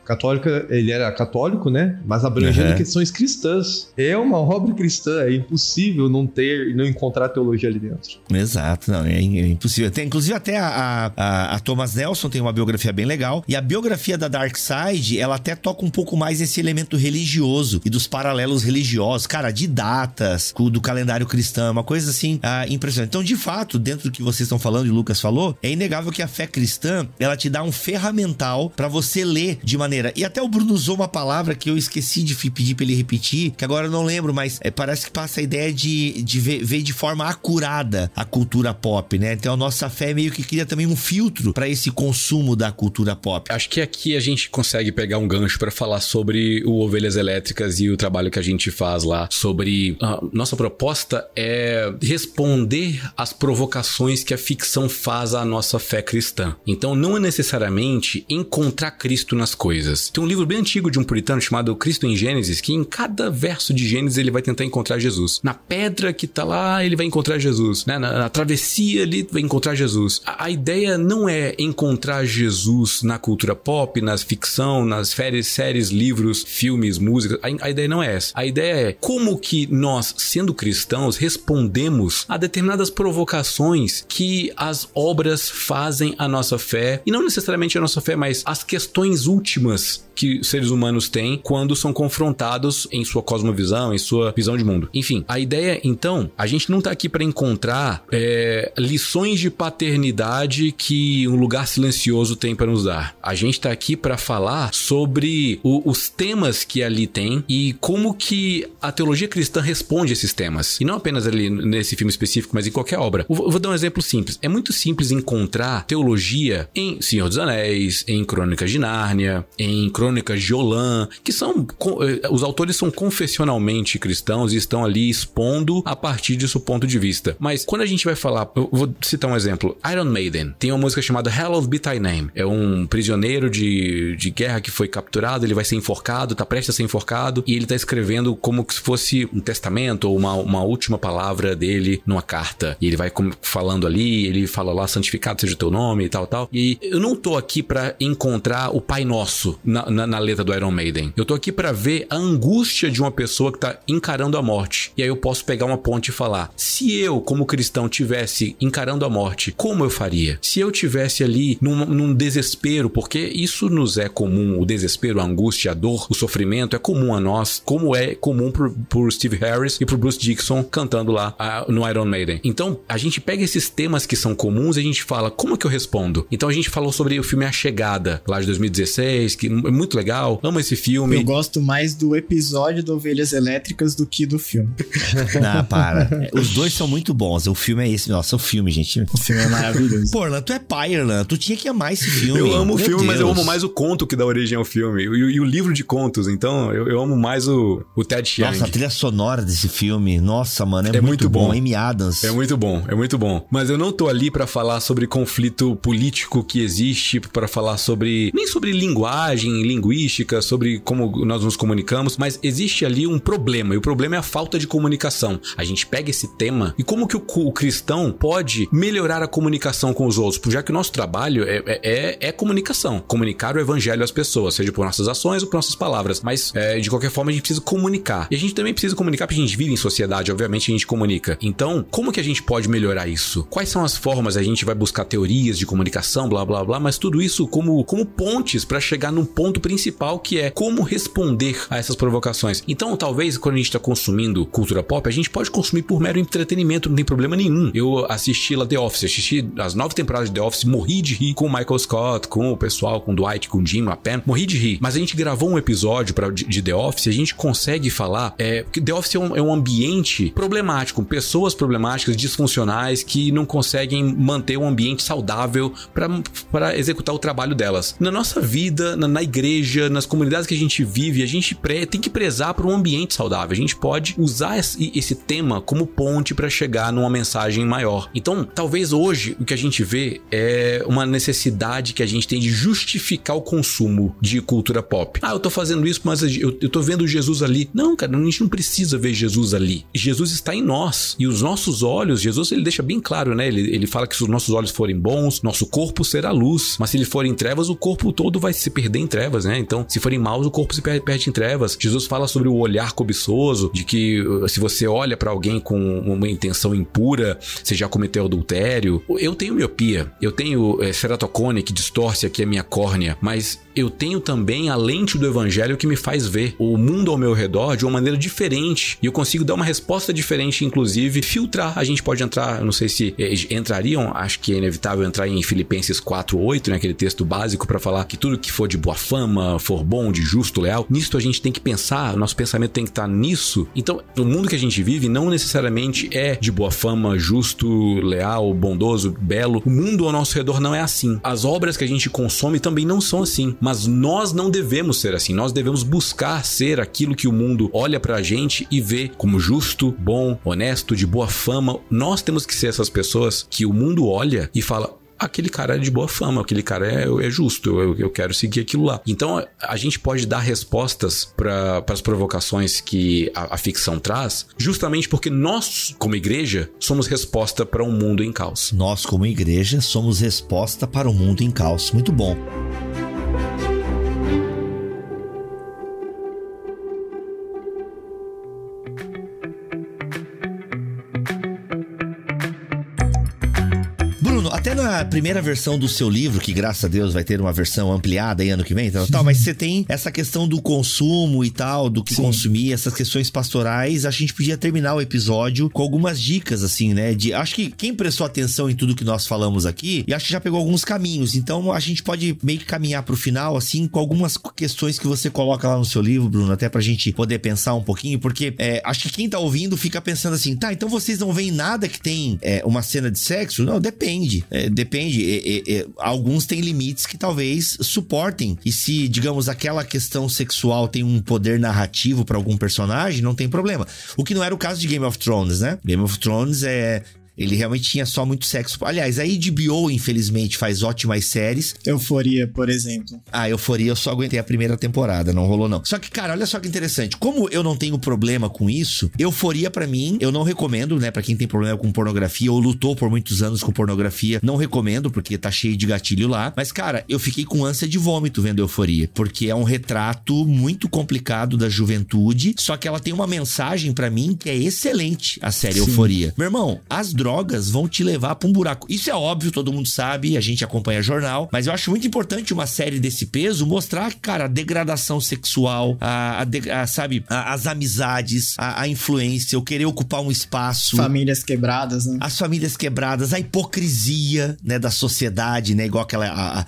Ele era católico, né? Mas abrangendo questões cristãs. É uma obra cristã, é impossível não encontrar teologia ali dentro. Exato, não, é impossível. Inclusive até a Thomas Nelson tem uma biografia bem legal, e a biografia da Darkseid, ela até toca um pouco mais esse elemento religioso e dos paralelos religiosos, cara, de datas do calendário cristão, é uma coisa assim impressionante. Então, de fato, dentro do que vocês estão falando e o Lucas falou, é inegável que a fé cristã, ela te dá um ferramental pra você ler de maneira, e até o Bruno usou uma palavra que eu esqueci de pedir pra ele repetir, que agora eu não lembro, mas parece que passa a ideia de ver de forma acurada a cultura pop, né? Então a nossa fé meio que cria também um filtro pra esse consumo da cultura pop. Acho que aqui a gente consegue pegar um gancho pra falar sobre o Ovelhas Elétricas e o trabalho que a gente faz lá, sobre nossa proposta é responder às provocações que a ficção faz à nossa fé cristã. Então não é necessariamente encontrar Cristo nas coisas. Tem um livro bem antigo de um puritano chamado Cristo em Gênesis, que em cada verso de Gênesis ele vai tentar encontrar Jesus. Na pedra que tá lá, ele vai encontrar Jesus, né? Na travessia ele vai encontrar Jesus. A ideia não é encontrar Jesus na cultura pop, nas ficção, nas séries, livros, filmes, músicas. A ideia não é essa. A ideia é como que nós, sendo cristãos, respondemos a determinadas provocações que as obras fazem à nossa fé, e não necessariamente a nossa fé, mas as questões últimas que seres humanos têm quando são confrontados em sua cosmovisão, em sua visão de mundo. Enfim, a ideia, então, a gente não tá aqui para encontrar lições de paternidade que um lugar silencioso tem para nos dar. A gente tá aqui para falar sobre os temas que ali tem e como que a teologia cristã responde a esses temas. E não apenas ali nesse filme específico, mas em qualquer obra. Eu vou dar um exemplo simples. É muito simples encontrar teologia em Senhor dos Anéis, em Crônicas de Nárnia, em Crônicas de Olan, que são... Os autores são confessionalmente cristãos e estão ali expondo a partir de seu ponto de vista. Mas quando a gente vai falar... Eu vou citar um exemplo. Iron Maiden tem uma música chamada Hallowed Be Thy Name. É um prisioneiro de guerra que foi capturado, ele vai ser enforcado, tá prestes a ser enforcado, e ele tá escrevendo como se fosse um testamento ou uma última palavra dele numa carta. E ele vai falando ali, ele fala lá, santificado seja o teu nome e tal. E eu não tô aqui pra encontrar o Pai Nosso na letra do Iron Maiden. Eu tô aqui pra ver a angústia de uma pessoa que tá encarando a morte. E aí eu posso pegar uma ponte e falar, se eu, como cristão, tivesse encarando a morte, como eu faria? Se eu tivesse ali num desespero, porque isso nos é comum, o desespero, a angústia, a dor, o sofrimento é comum a nós, como é comum pro Steve Harris e pro Bruce Dickinson cantando lá no Iron Maiden. Então, a gente pega esses temas que são comuns e a gente fala, como é que eu respondo? Então a gente falou sobre o filme A Chegada, lá de 2016, que é muito legal, amo esse filme. Eu gosto mais do episódio do Ovelhas Elétricas do que do filme. Não, para. Os dois são muito bons, o filme é esse. Nossa, o filme, gente. O filme é maravilhoso. Pô, Erlan, tu é pai, Erlan. Tu tinha que que amar esse filme. Eu amo o filme, Deus. mas eu amo mais o conto que dá origem ao filme. E o livro de contos. Então, eu amo mais o Ted Chiang. Nossa, a trilha sonora desse filme, nossa, mano, é muito bom. Amy Adams. É muito bom. Mas eu não tô ali pra falar sobre conflito político que existe, pra falar nem sobre linguagem, linguística, sobre como nós nos comunicamos, mas existe ali um problema, e o problema é a falta de comunicação. A gente pega esse tema e como que o cristão pode melhorar a comunicação com os outros, já que o nosso trabalho é comunicação. Comunicar o evangelho às pessoas, seja por nossas ações ou por nossas palavras, mas de qualquer forma a gente precisa comunicar. E a gente também precisa comunicar porque a gente vive em sociedade, obviamente a gente comunica. Então, como que a gente pode melhorar isso? Quais são as formas? A gente vai buscar teorias de comunicação, blá blá blá, mas tudo isso como pontes para chegar num ponto principal, que é como responder a essas provocações. Então, talvez quando a gente tá consumindo cultura pop, a gente pode consumir por mero entretenimento, não tem problema nenhum. Eu assisti lá The Office, assisti as 9 temporadas de The Office, morri de rir com o Michael Scott, com o pessoal, com o Dwight, com o Jim, a Pam, morri de rir. Mas a gente gravou um episódio de The Office e a gente consegue falar que The Office é um ambiente problemático, pessoas problemáticas, disfuncionais, que não conseguem manter um ambiente saudável para executar o trabalho delas. Na nossa vida, na igreja, nas comunidades que a gente vive, a gente tem que prezar por um ambiente saudável. A gente pode usar esse tema como ponte para chegar numa mensagem maior. Então, talvez hoje o que a gente vê é uma necessidade que a gente tem de justificar o consumo de cultura pop. Eu tô fazendo isso, mas eu tô vendo Jesus ali. Não, cara, a gente não precisa ver Jesus ali. Jesus está em nós. E os nossos olhos, Jesus, ele deixa bem claro, né? Ele fala que se os nossos olhos forem bons, nosso corpo será luz. Mas se ele for em trevas, o corpo todo vai se perder em trevas, né? Então, se forem maus, o corpo se perde em trevas. Jesus fala sobre o olhar cobiçoso, de que se você olha pra alguém com uma intenção impura, você já cometeu adultério. Eu tenho miopia, eu tenho ceratocone que distorce aqui a minha córnea, mas eu tenho também a lente do evangelho que me faz ver o mundo ao meu redor de uma maneira diferente, e eu consigo dar uma resposta diferente, inclusive filtrar. A gente pode entrar, não sei se entrariam, acho que é inevitável entrar em Filipenses 4:8, né, aquele texto básico para falar que tudo que for de boa fama, for bom, de justo, leal, nisso a gente tem que pensar, nosso pensamento tem que estar nisso. Então, o mundo que a gente vive não necessariamente é de boa fama, justo, leal, bondoso, belo. O mundo ao nosso redor não é assim. As obras que a gente consome também não são assim, mas nós não devemos ser assim. Nós devemos buscar ser aquilo que o mundo olha pra gente e vê como justo, bom, honesto, de boa fama. Nós temos que ser essas pessoas que o mundo olha e fala: aquele cara é de boa fama, aquele cara é justo, eu quero seguir aquilo lá. Então, a gente pode dar respostas para as provocações que a ficção traz, justamente porque nós, como igreja, somos resposta para um mundo em caos. Nós, como igreja, somos resposta para um mundo em caos. Muito bom. Até na primeira versão do seu livro, que graças a Deus vai ter uma versão ampliada aí ano que vem, tal, mas você tem essa questão do consumo e tal, do que consumir, essas questões pastorais. A gente podia terminar o episódio com algumas dicas, assim, né? Acho que quem prestou atenção em tudo que nós falamos aqui, e acho que já pegou alguns caminhos. Então a gente pode meio que caminhar pro final, assim, com algumas questões que você coloca lá no seu livro, Bruno, até pra gente poder pensar um pouquinho, porque acho que quem tá ouvindo fica pensando assim, tá, então vocês não veem nada que tem uma cena de sexo? Não, depende. Alguns têm limites que talvez suportem. E se, digamos, aquela questão sexual tem um poder narrativo pra algum personagem, não tem problema. O que não era o caso de Game of Thrones, né? Game of Thrones ele realmente tinha só muito sexo. Aliás, a HBO, infelizmente, faz ótimas séries. Euforia, por exemplo. Euforia eu só aguentei a primeira temporada, não rolou não. Só que, cara, olha só que interessante. Como eu não tenho problema com isso, Euforia pra mim, eu não recomendo, né? Pra quem tem problema com pornografia ou lutou por muitos anos com pornografia, não recomendo, porque tá cheio de gatilho lá. Mas, cara, eu fiquei com ânsia de vômito vendo Euforia, porque é um retrato muito complicado da juventude, só que ela tem uma mensagem pra mim que é excelente, a série Euforia. Meu irmão, as drogas vão te levar pra um buraco. Isso é óbvio, todo mundo sabe, a gente acompanha jornal, mas eu acho muito importante uma série desse peso mostrar, cara, a degradação sexual, sabe, as amizades, a influência, o querer ocupar um espaço. Famílias quebradas, né? As famílias quebradas, a hipocrisia, né, da sociedade, né, igual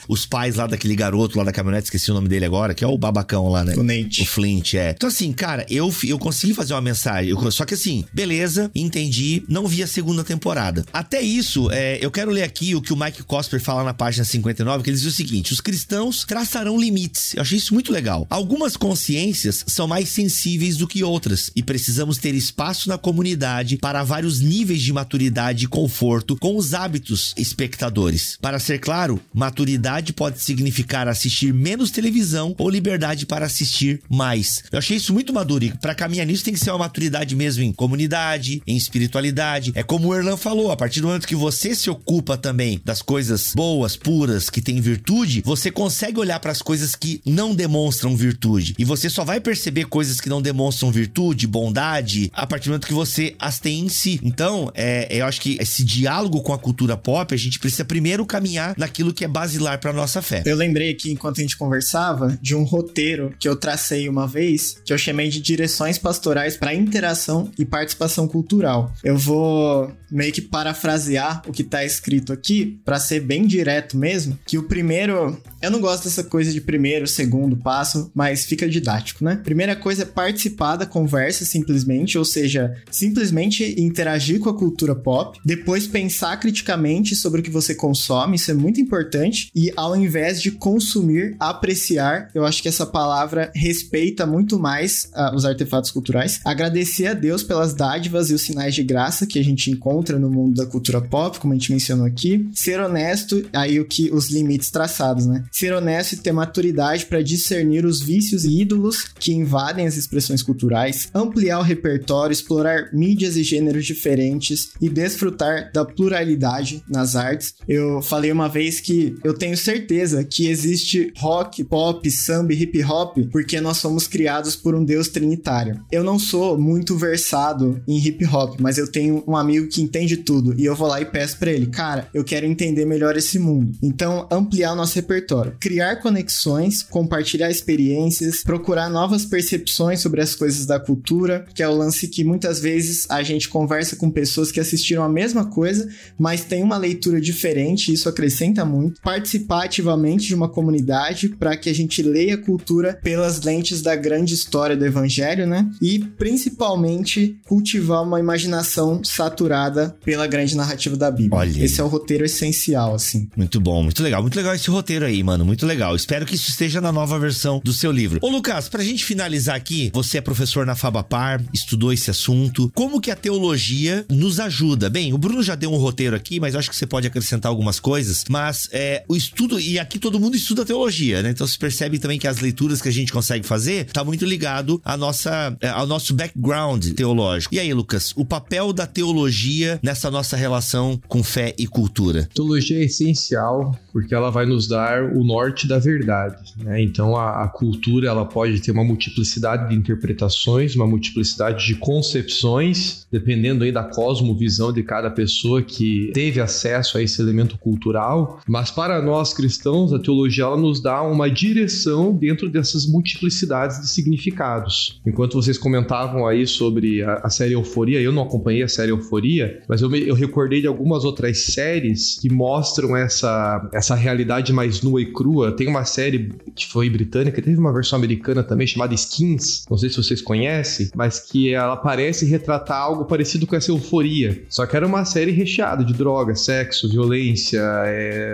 os pais lá daquele garoto lá da caminhonete, esqueci o nome dele agora, que é o babacão lá, né? O Nate. O Flint, Então assim, cara, eu consegui fazer uma mensagem, só que assim, beleza, entendi, não vi a segunda temporada. temporada. Até isso, eu quero ler aqui o que o Mike Cosper fala na página 59, que ele diz o seguinte: os cristãos traçarão limites. Eu achei isso muito legal. Algumas consciências são mais sensíveis do que outras e precisamos ter espaço na comunidade para vários níveis de maturidade e conforto com os hábitos espectadores. Para ser claro, maturidade pode significar assistir menos televisão ou liberdade para assistir mais. Eu achei isso muito maduro e para caminhar nisso tem que ser uma maturidade mesmo em comunidade, em espiritualidade. É como o Erlan falou, a partir do momento que você se ocupa também das coisas boas, puras, que tem virtude, você consegue olhar para as coisas que não demonstram virtude. E você só vai perceber coisas que não demonstram virtude, bondade, a partir do momento que você as tem em si. Então, eu acho que esse diálogo com a cultura pop, a gente precisa primeiro caminhar naquilo que é basilar para nossa fé. Eu lembrei aqui, enquanto a gente conversava, de um roteiro que eu tracei uma vez, que eu chamei de direções pastorais para interação e participação cultural. Eu vou meio que parafrasear o que tá escrito aqui, para ser bem direto mesmo, que o primeiro... Eu não gosto dessa coisa de primeiro, segundo passo, mas fica didático, né? Primeira coisa é participar da conversa simplesmente, ou seja, simplesmente interagir com a cultura pop. Depois pensar criticamente sobre o que você consome, isso é muito importante. E ao invés de consumir, apreciar, eu acho que essa palavra respeita muito mais os artefatos culturais. Agradecer a Deus pelas dádivas e os sinais de graça que a gente encontra no mundo da cultura pop, como a gente mencionou aqui. Ser honesto, aí os limites traçados, né? Ser honesto e ter maturidade para discernir os vícios e ídolos que invadem as expressões culturais, ampliar o repertório, explorar mídias e gêneros diferentes e desfrutar da pluralidade nas artes. Eu falei uma vez que eu tenho certeza que existe rock, pop, samba e hip hop porque nós somos criados por um Deus trinitário. Eu não sou muito versado em hip hop, mas eu tenho um amigo que entende tudo e eu vou lá e peço pra ele: cara, eu quero entender melhor esse mundo. Então, ampliar o nosso repertório. Criar conexões, compartilhar experiências, procurar novas percepções sobre as coisas da cultura, que é o lance que muitas vezes a gente conversa com pessoas que assistiram a mesma coisa, mas tem uma leitura diferente, e isso acrescenta muito. Participar ativamente de uma comunidade para que a gente leia a cultura pelas lentes da grande história do evangelho, né? E principalmente cultivar uma imaginação saturada pela grande narrativa da Bíblia. Olha, esse é o roteiro essencial, assim. Muito bom, muito legal esse roteiro aí, mano, muito legal. Espero que isso esteja na nova versão do seu livro. Ô Lucas, pra gente finalizar aqui, você é professor na Fabapar, estudou esse assunto, como que a teologia nos ajuda? Bem, o Bruno já deu um roteiro aqui, mas eu acho que você pode acrescentar algumas coisas, mas o estudo, e aqui todo mundo estuda teologia, né? Então você percebe também que as leituras que a gente consegue fazer tá muito ligado ao nosso background teológico. E aí, Lucas, o papel da teologia nessa nossa relação com fé e cultura? Teologia é essencial porque ela vai nos dar o norte da verdade, né? Então a cultura, ela pode ter uma multiplicidade de interpretações, uma multiplicidade de concepções, dependendo aí da cosmovisão de cada pessoa que teve acesso a esse elemento cultural, mas para nós cristãos, a teologia, ela nos dá uma direção dentro dessas multiplicidades de significados. Enquanto vocês comentavam aí sobre a série Euforia, eu não acompanhei a série Euforia, mas eu recordei de algumas outras séries que mostram essa realidade mais nua e crua. Tem uma série que foi britânica, teve uma versão americana também chamada Skins, não sei se vocês conhecem, mas que ela parece retratar algo parecido com essa Euforia, só que era uma série recheada de droga, sexo, violência,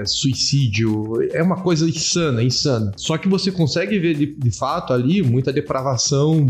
suicídio, é uma coisa insana. Só que você consegue ver de fato ali muita depravação,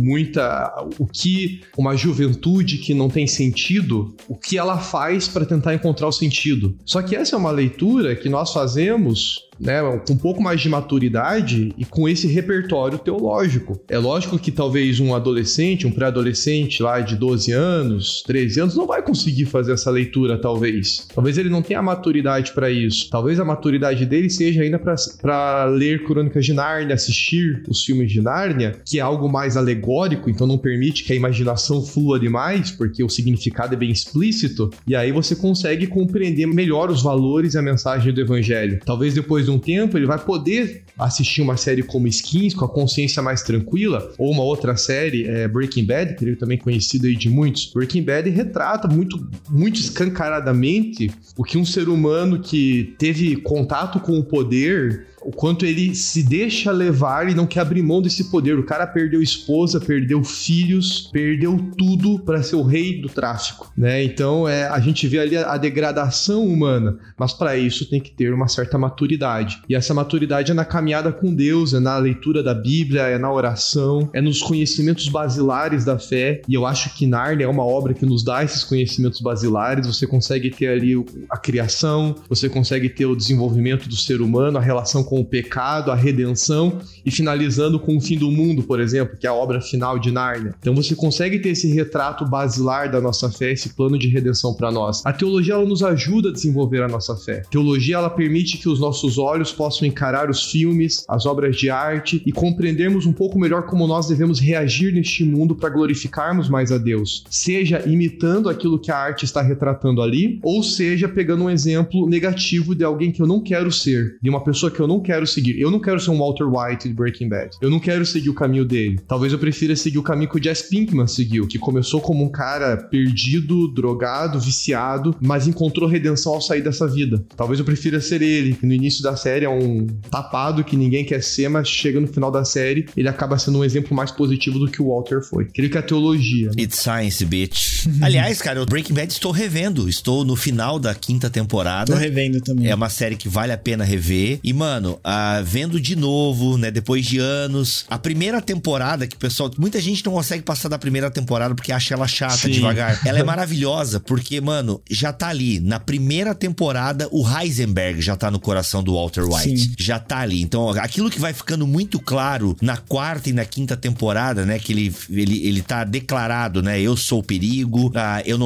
o que uma juventude que não tem sentido, o que ela faz para tentar encontrar o sentido. Só que essa é uma leitura que nós fazemos, né, com um pouco mais de maturidade e com esse repertório teológico. É lógico que talvez um adolescente, um pré-adolescente lá de 12 anos, 13 anos, não vai conseguir fazer essa leitura, talvez. Talvez ele não tenha a maturidade para isso. Talvez a maturidade dele seja ainda para ler Crônicas de Nárnia, assistir os filmes de Nárnia, que é algo mais alegórico, então não permite que a imaginação flua demais, porque o significado é bem explícito, e aí você consegue compreender melhor os valores e a mensagem do evangelho. Talvez depois de um tempo ele vai poder assistir uma série como Skins com a consciência mais tranquila, ou uma outra série, Breaking Bad, que ele é também conhecido aí de muitos. Breaking Bad retrata muito, muito escancaradamente o que um ser humano que teve contato com o poder, o quanto ele se deixa levar e não quer abrir mão desse poder. O cara perdeu esposa, perdeu filhos, perdeu tudo para ser o rei do tráfico, né? Então a gente vê ali a degradação humana, mas para isso tem que ter uma certa maturidade. E essa maturidade é na caminhada com Deus, é na leitura da Bíblia, é na oração, é nos conhecimentos basilares da fé. E eu acho que Nárnia é uma obra que nos dá esses conhecimentos basilares. Você consegue ter ali a criação, você consegue ter o desenvolvimento do ser humano, a relação com o pecado, a redenção, e finalizando com o fim do mundo, por exemplo, que é a obra final de Nárnia. Então você consegue ter esse retrato basilar da nossa fé, esse plano de redenção para nós. A teologia, ela nos ajuda a desenvolver a nossa fé. A teologia, ela permite que os nossos olhos possam encarar os filmes, as obras de arte e compreendermos um pouco melhor como nós devemos reagir neste mundo para glorificarmos mais a Deus. Seja imitando aquilo que a arte está retratando ali, ou seja pegando um exemplo negativo de alguém que eu não quero ser, de uma pessoa que eu não quero seguir. Eu não quero ser um Walter White de Breaking Bad. Eu não quero seguir o caminho dele. Talvez eu prefira seguir o caminho que o Jesse Pinkman seguiu, que começou como um cara perdido, drogado, viciado, mas encontrou redenção ao sair dessa vida. Talvez eu prefira ser ele, que no início da série é um tapado que ninguém quer ser, mas chega no final da série, ele acaba sendo um exemplo mais positivo do que o Walter foi. Creio que a teologia, né? It's science, bitch. Aliás, cara, o Breaking Bad estou revendo. Estou no final da 5ª temporada. Tô revendo também. É uma série que vale a pena rever. E, mano, vendo de novo, né, depois de anos, a primeira temporada, que o pessoal, muita gente não consegue passar da primeira temporada porque acha ela chata, Sim. devagar. Ela é maravilhosa porque, mano, já tá ali. Na primeira temporada, o Heisenberg já tá no coração do Walter White. Sim. Já tá ali. Então, aquilo que vai ficando muito claro na 4ª e na 5ª temporada, né, que ele tá declarado, né, eu sou o perigo, eu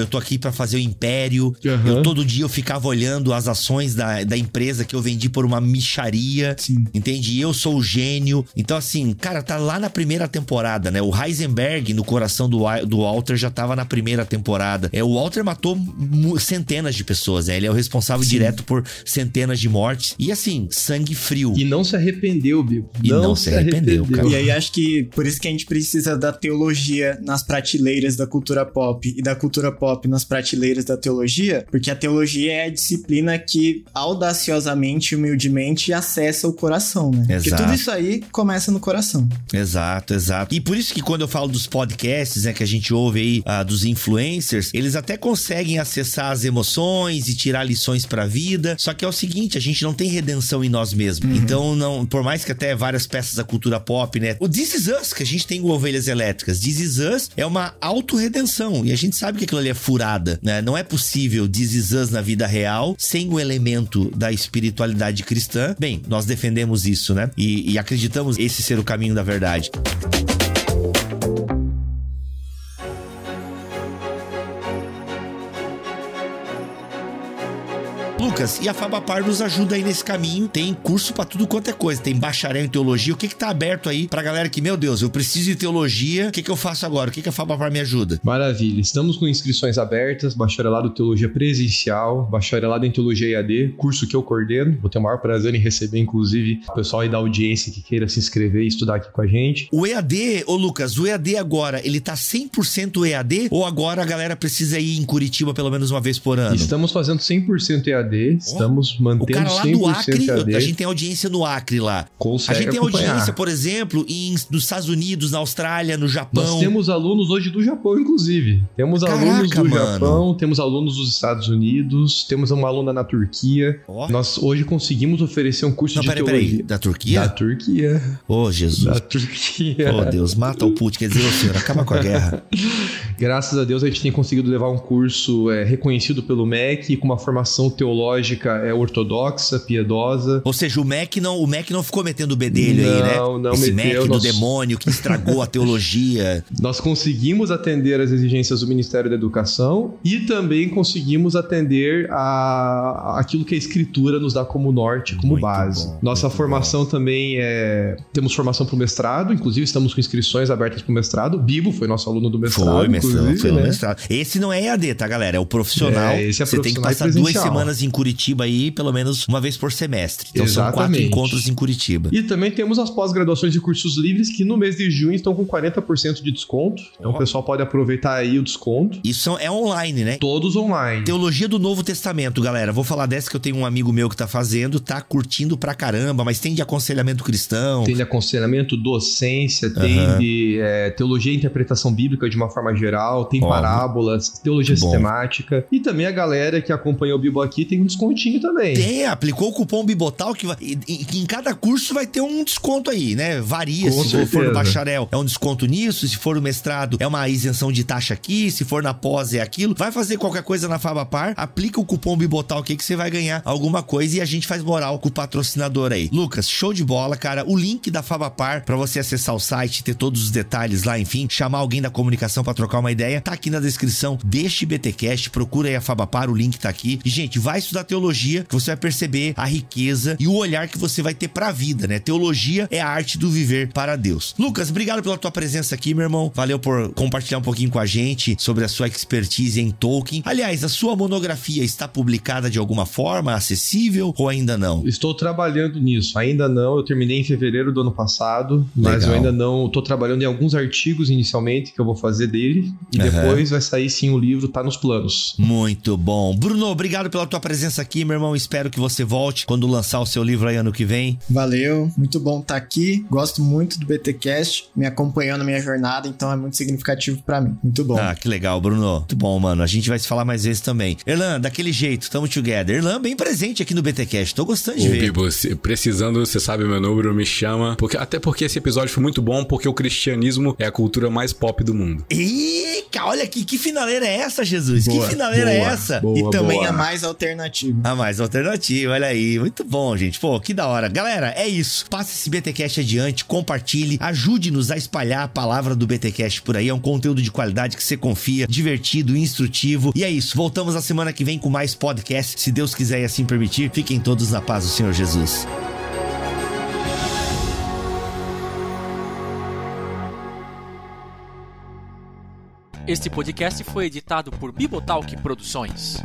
tô aqui pra fazer o império. Uhum. Todo dia eu ficava olhando as ações da empresa que eu vendi por uma mixaria. Sim. Entende? Eu sou o gênio. Então, assim, cara, tá lá na primeira temporada, né? O Heisenberg no coração do Walter já tava na primeira temporada. O Walter matou centenas de pessoas, né? Ele é o responsável direto por centenas de mortes. E, assim, sangue frio. E não se arrependeu, Bibo. E não se arrependeu, cara. E aí acho que por isso que a gente precisa da teologia nas prateleiras da cultura pop e da cultura pop nas prateleiras da teologia, porque a teologia é a disciplina que audaciosamente e humildemente acessa o coração, né? Exato. Porque tudo isso aí começa no coração. Exato, exato. E por isso que quando eu falo dos podcasts, né, que a gente ouve aí, dos influencers, eles até conseguem acessar as emoções e tirar lições pra vida, só que é o seguinte, a gente não tem redenção em nós mesmos. Então, não, por mais que até várias peças da cultura pop, né, o This Is Us, que a gente tem com Ovelhas Elétricas, This Is Us é uma autorredenção, e a gente sabe que aquilo ali é furada, né? Não é possível This Is Us na vida real sem o elemento da espiritualidade cristã. Bem, nós defendemos isso, né? E acreditamos esse ser o caminho da verdade. Lucas, e a Fabapar nos ajuda aí nesse caminho. Tem curso pra tudo quanto é coisa. Tem bacharel em teologia. O que tá aberto aí pra galera que, meu Deus, eu preciso de teologia. O que eu faço agora? O que a Fabapar me ajuda? Maravilha. Estamos com inscrições abertas. Bacharelado em Teologia Presencial. Bacharelado em Teologia EAD. Curso que eu coordeno. Vou ter o maior prazer em receber, inclusive, o pessoal aí da audiência que queira se inscrever e estudar aqui com a gente. O EAD, ô Lucas, o EAD agora, ele tá 100% EAD? Ou agora a galera precisa ir em Curitiba pelo menos uma vez por ano? Estamos fazendo 100% EAD. Estamos mantendo 100% o cara lá do Acre, EAD. a gente tem audiência no Acre lá. Consegue a gente tem acompanhar. audiência, por exemplo, nos Estados Unidos, na Austrália, no Japão. Nós temos alunos hoje do Japão, inclusive. Temos alunos do Japão, temos alunos dos Estados Unidos, temos uma aluna na Turquia. Nós hoje conseguimos oferecer um curso de teologia. Peraí, da Turquia? Da Turquia. Ô, Jesus. Da Turquia. Ô, Deus, mata o Putin, quer dizer, ô senhor, acaba com a guerra. Graças a Deus a gente tem conseguido levar um curso reconhecido pelo MEC, com uma formação teológica ortodoxa, piedosa. Ou seja, o MEC não ficou metendo o bedelho aí, né? Não esse meteu. MEC do demônio que estragou a teologia. Nós conseguimos atender às exigências do Ministério da Educação e também conseguimos atender aquilo que a Escritura nos dá como norte, como base. Nossa formação também temos formação para o mestrado, inclusive estamos com inscrições abertas para o mestrado. O Bibo foi nosso aluno do mestrado. inclusive, né? Esse não é EAD, tá, galera? É o profissional. Esse é você tem que passar 2 semanas em Curitiba aí, pelo menos uma vez por semestre. Então são 4 encontros em Curitiba. E também temos as pós-graduações de cursos livres que no mês de junho estão com 40% de desconto. Então o pessoal pode aproveitar aí o desconto. Isso é online, né? Todos online. Teologia do Novo Testamento, galera. Vou falar dessa que eu tenho um amigo meu que tá fazendo, tá curtindo pra caramba, mas tem de aconselhamento cristão. Tem de aconselhamento, docência, tem de teologia e interpretação bíblica de uma forma geral, tem parábolas, teologia sistemática. E também a galera que acompanha o Bibo aqui tem um descontinho também. Tem, aplicou o cupom Bibotal que em cada curso vai ter um desconto aí, né? Varia, se for no bacharel é um desconto nisso, se for no mestrado é uma isenção de taxa aqui, se for na pós é aquilo. Vai fazer qualquer coisa na Fabapar, aplica o cupom Bibotal aqui que você vai ganhar alguma coisa e a gente faz moral com o patrocinador aí. Lucas, show de bola, cara. O link da Fabapar pra você acessar o site, ter todos os detalhes lá, enfim, chamar alguém da comunicação pra trocar uma ideia, tá aqui na descrição deste BTcast, procura aí a Fabapar, o link tá aqui. E, gente, vai estudar teologia que você vai perceber a riqueza e o olhar que você vai ter pra vida, né? Teologia é a arte do viver para Deus. Lucas, obrigado pela tua presença aqui, meu irmão. Valeu por compartilhar um pouquinho com a gente sobre a sua expertise em Tolkien. Aliás, a sua monografia está publicada de alguma forma, acessível ou ainda não? Estou trabalhando nisso. Ainda não. Eu terminei em fevereiro do ano passado, mas eu ainda não. Estou trabalhando em alguns artigos inicialmente que eu vou fazer dele e depois vai sair sim o livro, tá nos planos. Muito bom. Bruno, obrigado pela tua presença aqui, meu irmão. Espero que você volte quando lançar o seu livro aí ano que vem. Valeu, muito bom estar aqui. Gosto muito do BTcast, me acompanhando na minha jornada, então é muito significativo pra mim. Muito bom. Ah, que legal, Bruno. Muito bom, mano. A gente vai se falar mais vezes também. Erlan, daquele jeito, tamo together. Erlan, bem presente aqui no BTcast. Tô gostando de ver. Bibo, precisando, você sabe meu número, me chama. Até porque esse episódio foi muito bom, porque o cristianismo é a cultura mais pop do mundo. Eita, olha aqui, que finaleira é essa, Jesus? Que finaleira é essa? E também a mais alternativa. A mais alternativa, olha aí. Muito bom, gente. Pô, que da hora. Galera, é isso. Passe esse BTcast adiante, compartilhe, ajude-nos a espalhar a palavra do BTcast por aí. É um conteúdo de qualidade que você confia, divertido, instrutivo. E é isso. Voltamos na semana que vem com mais podcast, se Deus quiser e assim permitir. Fiquem todos na paz do Senhor Jesus. Este podcast foi editado por Bibotalk Produções.